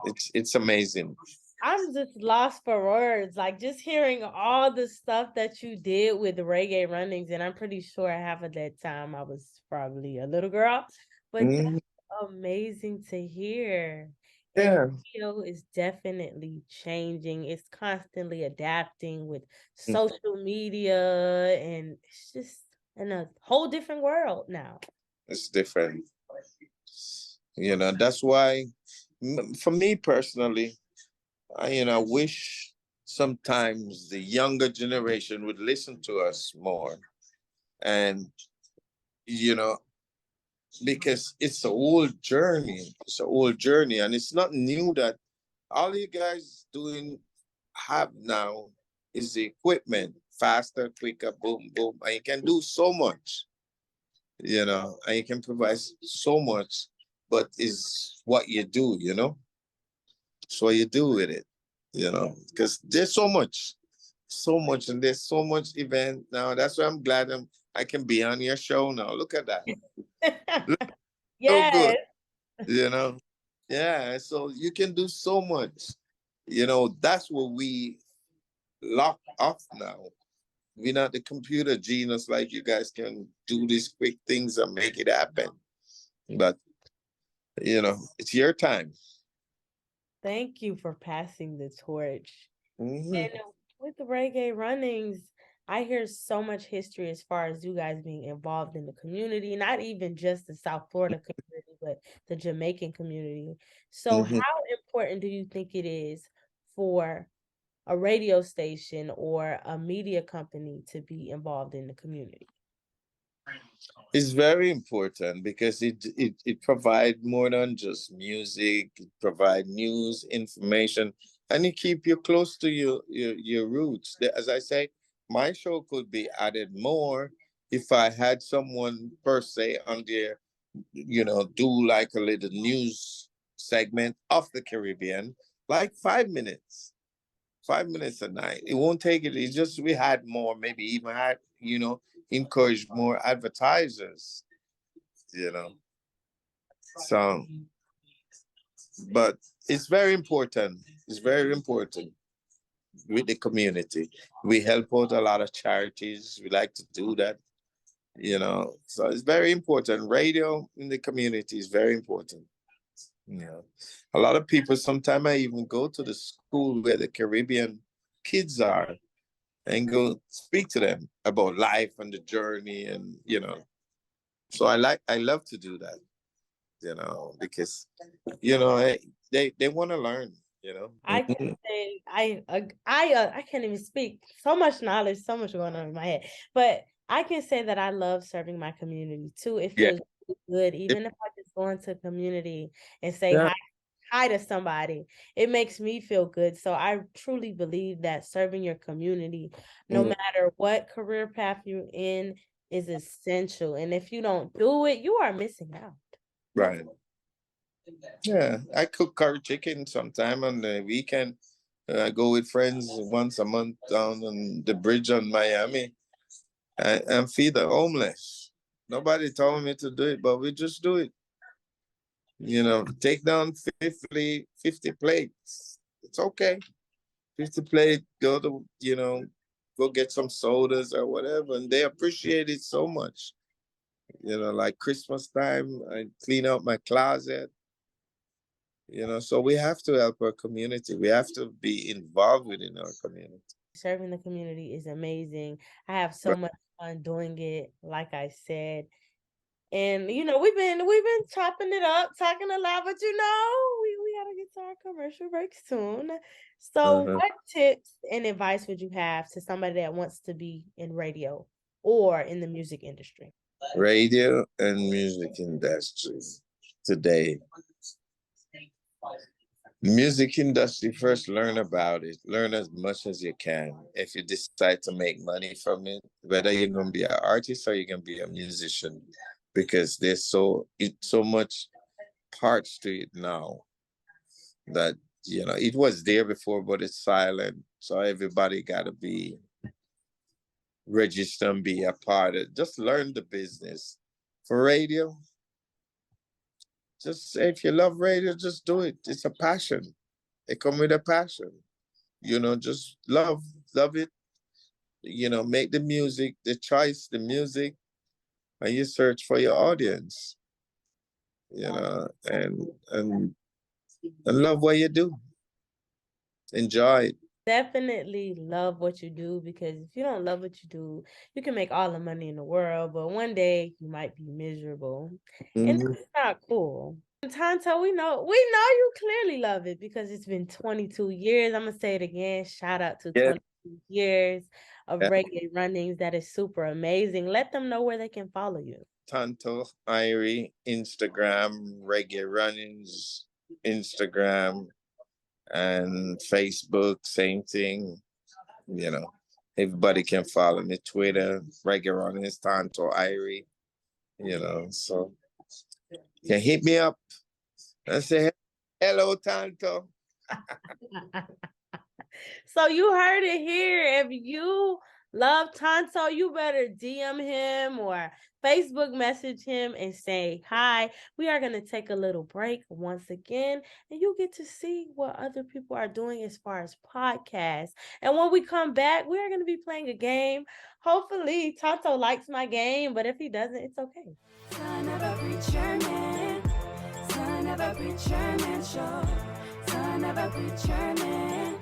It's amazing. I'm just lost for words. Like just hearing all the stuff that you did with Reggae Runnings, and I'm pretty sure half of that time I was probably a little girl, but Mm, that's amazing to hear. And yeah. radio is definitely changing. It's constantly adapting with Mm, social media, and it's just in a whole different world now. it's different. That's why for me personally, I wish sometimes the younger generation would listen to us more. And, you know, because it's a old journey. It's a old journey. And it's not new that all you guys doing have now is the equipment, faster, quicker, boom, boom. And you can do so much, and you can provide so much, but is what you do, it's what you do with it, because there's so much, and there's so much event now. That's why I'm glad I can be on your show now. Look at that. Look, so good, Yes. you know. Yeah, so you can do so much. That's what we lock off now. We're not the computer genius like you guys can do these quick things and make it happen. But it's your time. Thank you for passing the torch. Mhm. And with the Reggae Runnings, I hear so much history as far as you guys being involved in the community, not even just the South Florida community, but the Jamaican community. So, Mhm. how important do you think it is for a radio station or a media company to be involved in the community? It's very important because it provides more than just music. It provide news, information, and it keep you close to your roots. As I say, my show could be added more if I had someone per se on there do like a little news segment of the Caribbean, like 5 minutes. 5 minutes a night. It won't take it. It's just we had more, maybe even had, encouraged more advertisers, you know. So, but it's very important. It's very important with the community. We help out a lot of charities. We like to do that, So it's very important. Radio in the community is very important. A lot of people, sometimes I even go to the school where the Caribbean kids are and go speak to them about life and the journey and. So I love to do that, because, they want to learn, I can Mhm. say I can't even speak. So much knowledge, so much going on in my head. But I can say that I love serving my community too. It Yeah. feels good, even if I just go into a community and say Yeah. hi to somebody. It makes me feel good. So I truly believe that serving your community, no Mhm. matter what career path you're in, is essential. And if you don't do it, you are missing out. Right. Yeah. I cook curry chicken sometime on the weekend. I go with friends once a month down on the bridge on Miami and feed the homeless. Nobody told me to do it, but we just do it. Take down 50 plates. It's okay. 50 plate, go get some sodas or whatever. And they appreciate it so much. Like Christmas time, I clean out my closet. So we have to help our community. We have to be involved within our community. Serving the community is amazing. I have so Right. much fun doing it, like I said. And we've been chopping it up, talking a lot, but we gotta get to our commercial break soon. So Uh-huh. what tips and advice would you have to somebody that wants to be in radio or in the music industry? Radio and music industry today. Music industry, first learn about it. Learn as much as you can. If you decide to make money from it, whether you're gonna be an artist or you're gonna be a musician, because there's so much parts to it now that it was there before, but it's silent. So everybody gotta be registered and be a part of it. Just learn the business. For radio, just if you love radio, just do it. It's a passion. It come with a passion. Just love it. Make the music, the choice, the music, and you search for your audience. And love what you do. Enjoy it. Definitely love what you do, because if you don't love what you do, you can make all the money in the world, but one day you might be miserable. And Mhm. that's not cool. And Tanto, we know you clearly love it because it's been 22 years. I'm gonna say it again. Shout out to Yeah. 22 years of Yeah. Reggae Runnings. That is super amazing. Let them know where they can follow you. Tanto, Irie, Instagram, Reggae Runnins, Instagram, and Facebook, same thing. You know, everybody can follow me. Twitter, Reggae Runnins, Tanto, Irie. So you can hit me up and say, hello, Tanto. So you heard it here. If you love Tanto, you better DM him or Facebook message him and say hi. We are going to take a little break once again, and you get to see what other people are doing as far as podcasts. And when we come back, we are going to be playing a game. Hopefully, Tanto likes my game, but if he doesn't, it's okay. Son of a preacher man, son of a preacher man, show. Son of a preacher man,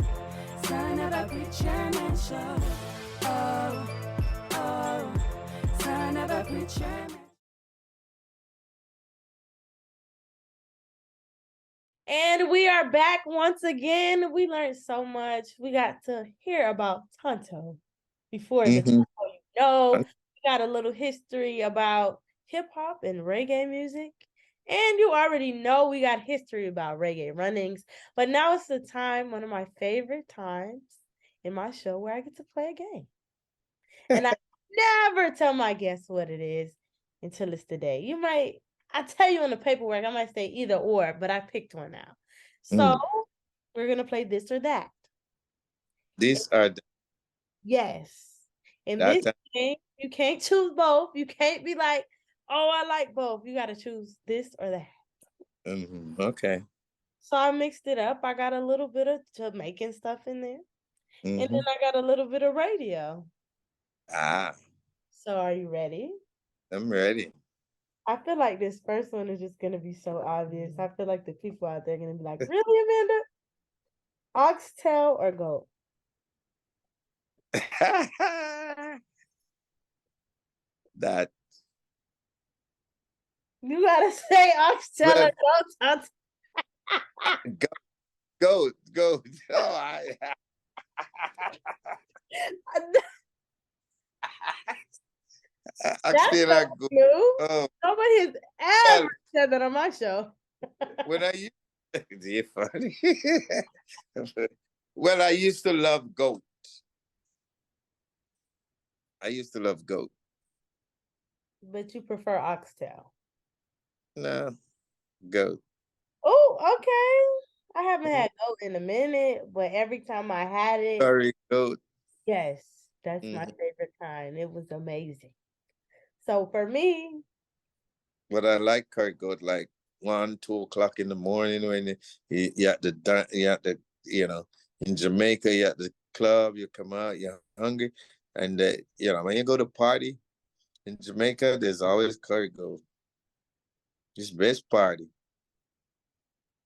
son of a preacher man, show. Oh, oh, son of a preacher man. And we are back once again. We learned so much. We got to hear about Tanto before the Mm-hmm. Tanto you know. We got a little history about hip hop and reggae music. And you already know we got history about Reggae Runnings. But now it's the time, one of my favorite times in my show, where I get to play a game. And I never tell my guests what it is until it's the day. You might I tell you on the paperwork, I might say either or, but I picked one now. So Mm. we're gonna play this or that. These are Yes. In this that. game, you can't choose both. You can't be like, oh, I like both. You gotta choose this or that. Okay. So I mixed it up. I got a little bit of Jamaican stuff in there. And then Mm-hmm. I got a little bit of radio. Ah, So are you ready? I'm ready. I feel like this first one is just gonna be so obvious. I feel like the people out there are gonna be like, really, Amanda? Oxtail or goat? That You gotta say oxtail well, or goat. go, go. Oh, I That's still so like go. new. Oh, Nobody has well, ever said that on my show. when I used, you're funny. Well, I used to love goat. I used to love goat. But you prefer oxtail. No, goat. Oh, okay. I haven't had goat in a minute, but every time I had it, Sorry, goat. yes, that's my Mhm. favorite kind. It was amazing. So for me, But I like curry goat like 1, 2 o'clock in the morning when you at the in Jamaica, you at the club, you come out, you're hungry. And when you go to party in Jamaica, there's always curry goat. It's best party.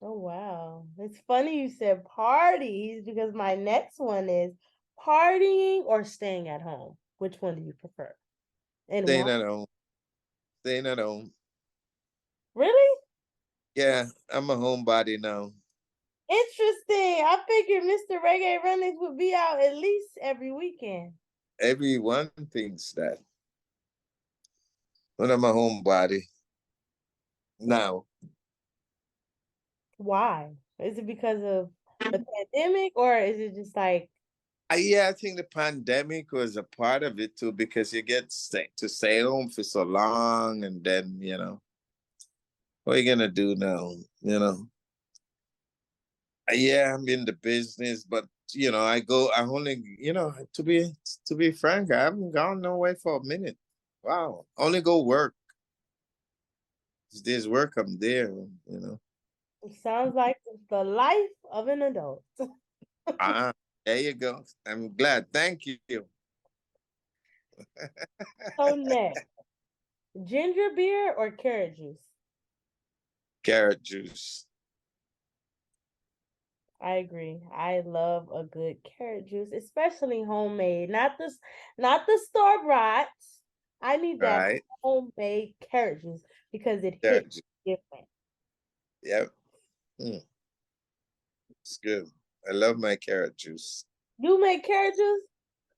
oh wow. It's funny you said parties because my next one is partying or staying at home. Which one do you prefer? And Staying why? at home. Staying at home. Really? Yeah, I'm a homebody now. Interesting. I figured Mr. Reggae Runnins would be out at least every weekend. Everyone thinks that. But I'm a homebody now. Why? Is it because of the pandemic or is it just like, Yeah, I think the pandemic was a part of it too because you get to stay home for so long, and then what are you gonna do now? Yeah, I'm in the business, but I go. I only, to be frank, I haven't gone nowhere for a minute. Wow, only go work. If there's work, I'm there. it sounds like the life of an adult. Ah, there you go. I'm glad. Thank you. So next, ginger beer or carrot juice? Carrot juice. I agree. I love a good carrot juice, especially homemade, not the store bought. I need that Right. homemade carrot juice because it Carrot hits juice. different. Yep. Mm, it's good. I love my carrot juice. You make carrot juice?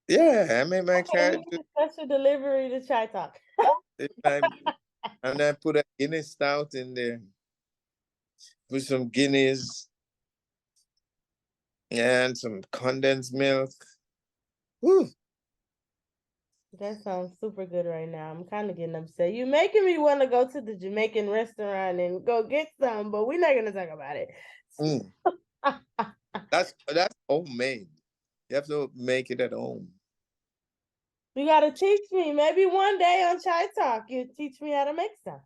Yeah, I make my Okay, we carrot need juice. a special delivery to Chai Talk. And I put a Guinness stout in there. Put some Guinness and some condensed milk. Woo. That sounds super good right now. I'm kind of getting upset. You're making me want to go to the Jamaican restaurant and go get some, but we're not gonna talk about it. Mm. That's homemade. You have to make it at home. You gotta teach me. Maybe one day on Chai Talk, you teach me how to make some.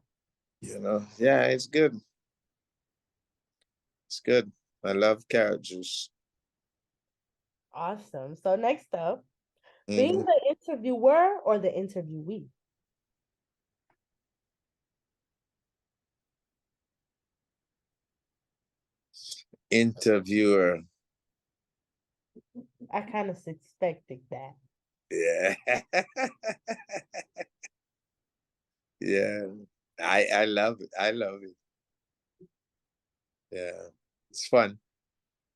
Yeah, it's good. It's good. I love carrot juice. Awesome. So next up, being Mhm. the interviewer or the interviewee? Interviewer. I kind of suspected that. Yeah. Yeah. I love it. I love it. Yeah. It's fun.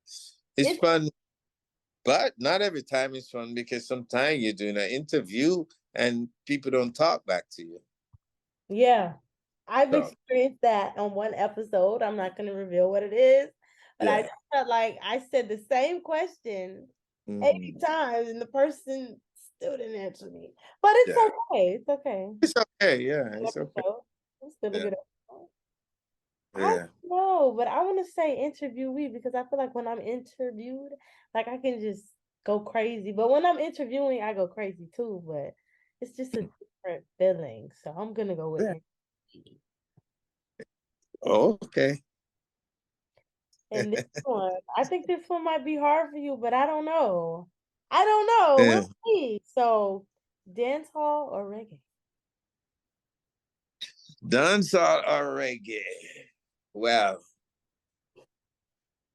It's It's fun, but not every time it's fun because sometimes you're doing an interview and people don't talk back to you. Yeah, I've So, experienced that on one episode. I'm not going to reveal what it is, but I yeah. just felt like I said the same question 80 Mhm. times and the person still didn't answer me. But it's Yeah. okay. It's okay. It's okay. Yeah. It's okay. Episode. It's still a Yeah. good I Yeah. don't know, but I want to say interviewee because I feel like when I'm interviewed, like I can just go crazy. But when I'm interviewing, I go crazy too. But it's just a different feeling. So I'm gonna go with Yeah. interviewee. Okay. And this one, I think this one might be hard for you, but I don't know. I don't know. Yeah. We'll see. So, dance hall or reggae? Dancehall or reggae? Well,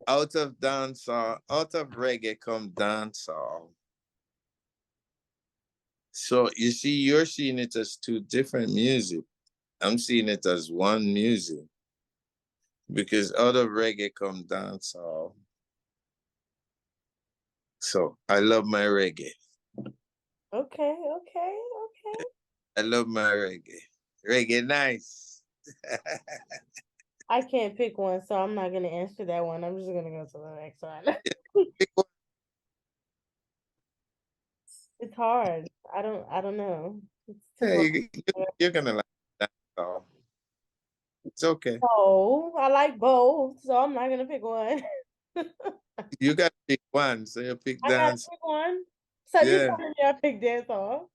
out of reggae come dancehall. So you see, you're seeing it as two different music. I'm seeing it as one music because out of reggae come dancehall. So I love my reggae. Okay, okay, okay. I love my reggae. Reggae nice. I can't pick one, so I'm not gonna answer that one. I'm just gonna go to the next one. It's hard. I don't know. It's too Yeah, hard. you're gonna like dancehall. It's okay. So I like both, so I'm not gonna pick one. You gotta pick one, so you pick I gotta dance. pick one. So you Yeah. telling me I pick dance hall?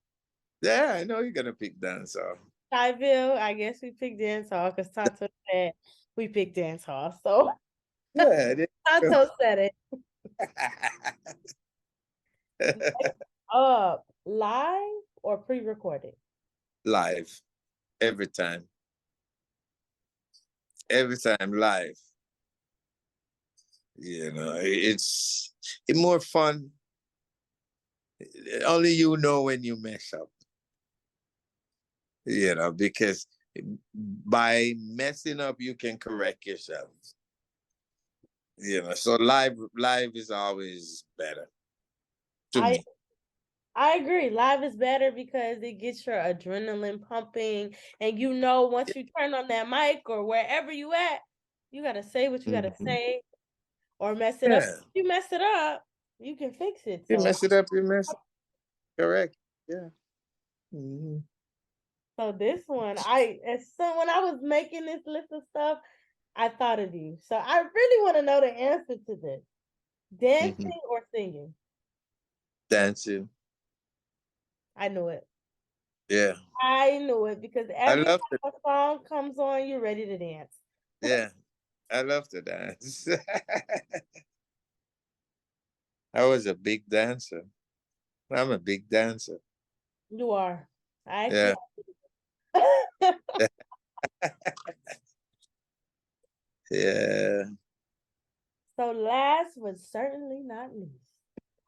Yeah, I know you're gonna pick dancehall. Skyville, I guess we picked dance hall because Tanto said we picked dance hall. So Yeah, there you Tanto said it. go. Up live or pre-recorded? Live every time. Every time live. You know, it's more fun. Only you know when you mess up. You know, because by messing up, you can correct yourself. You know, so live is always better to I me. I agree. Live is better because it gets your adrenaline pumping, and you know once you turn on that mic or wherever you at, you gotta say what you gotta Mhm. say or mess it up. Yeah, If you mess it up, you can fix it. you So mess it up, you mess it. Correct. Yeah. Mhm. so this one, when I was making this list of stuff, I thought of you. So I really want to know the answer to this. Mhm. Dancing or singing? Dancing. I knew it. Yeah, I knew it because I every love to. time a song comes on, you're ready to dance. Yeah, I love to dance. I was a big dancer. I'm a big dancer. You are. I Yeah. can't. Yeah. So last but certainly not least,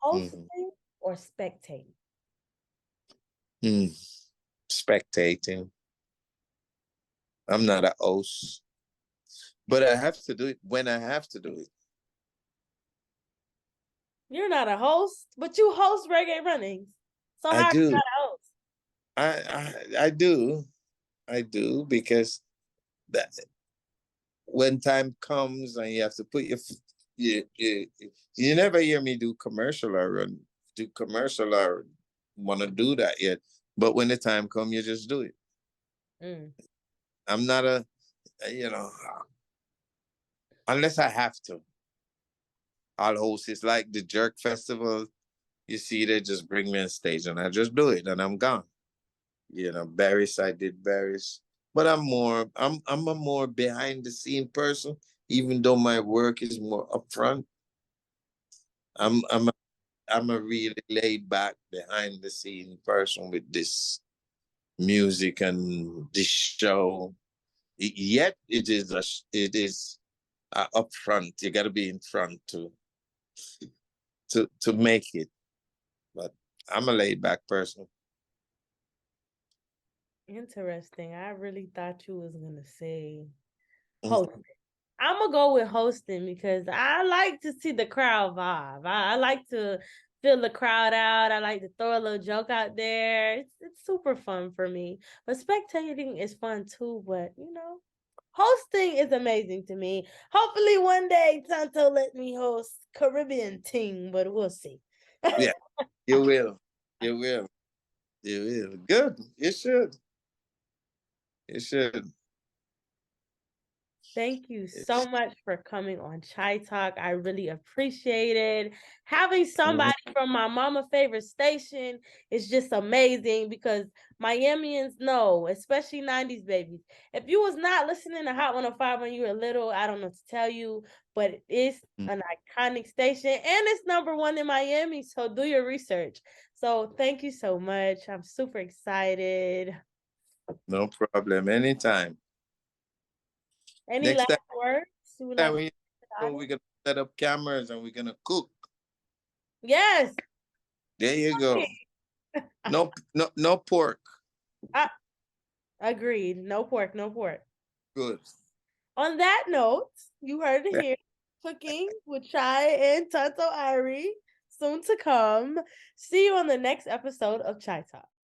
Mhm. hosting or spectating? Mm. Spectating. I'm not a host, but I have to do it when I have to do it. You're not a host, but you host Reggae Runnings. So I how are you do. not a host? I do. I do because that when time comes and you have to put you never hear me do commercial or do commercial or want to do that yet. But when the time comes, you just do it. Mm. I'm not you know, unless I have to. I'll host. It's like the Jerk Festival. You see, they just bring me on stage and I just do it and I'm gone. You know, Barris, I did Barris. But I'm a more behind the scene person, even though my work is more upfront. I'm I'm a, I'm a really laid back behind the scene person with this music and this show. Yet it is upfront. You got to be in front to make it. But I'm a laid back person. Interesting. I really thought you was gonna say Mhm. hosting. I'm gonna go with hosting because I like to see the crowd vibe. I like to feel the crowd out. I like to throw a little joke out there. It's super fun for me. But spectating is fun too. But hosting is amazing to me. Hopefully one day Tanto let me host Caribbean team, but we'll see. Yeah, you will. You will. You will. Good. You should. You should. Thank you so much for coming on Chai Talk. I really appreciate it. Having somebody from my mama favorite station is just amazing because Miamians know, especially 90s babies. If you was not listening to Hot 105 when you were little, I don't know what to tell you, but it's an iconic station and it's #1 in Miami. So do your research. So thank you so much. I'm super excited. No problem. Anytime. Any Next last words? You would time like we're gonna set up cameras and we're gonna cook. Yes. There you go. No pork. Agreed. No pork, no pork. Good. On that note, you heard it here. Cooking with Chai and Tanto Irie. Soon to come. See you on the next episode of Chai Talk.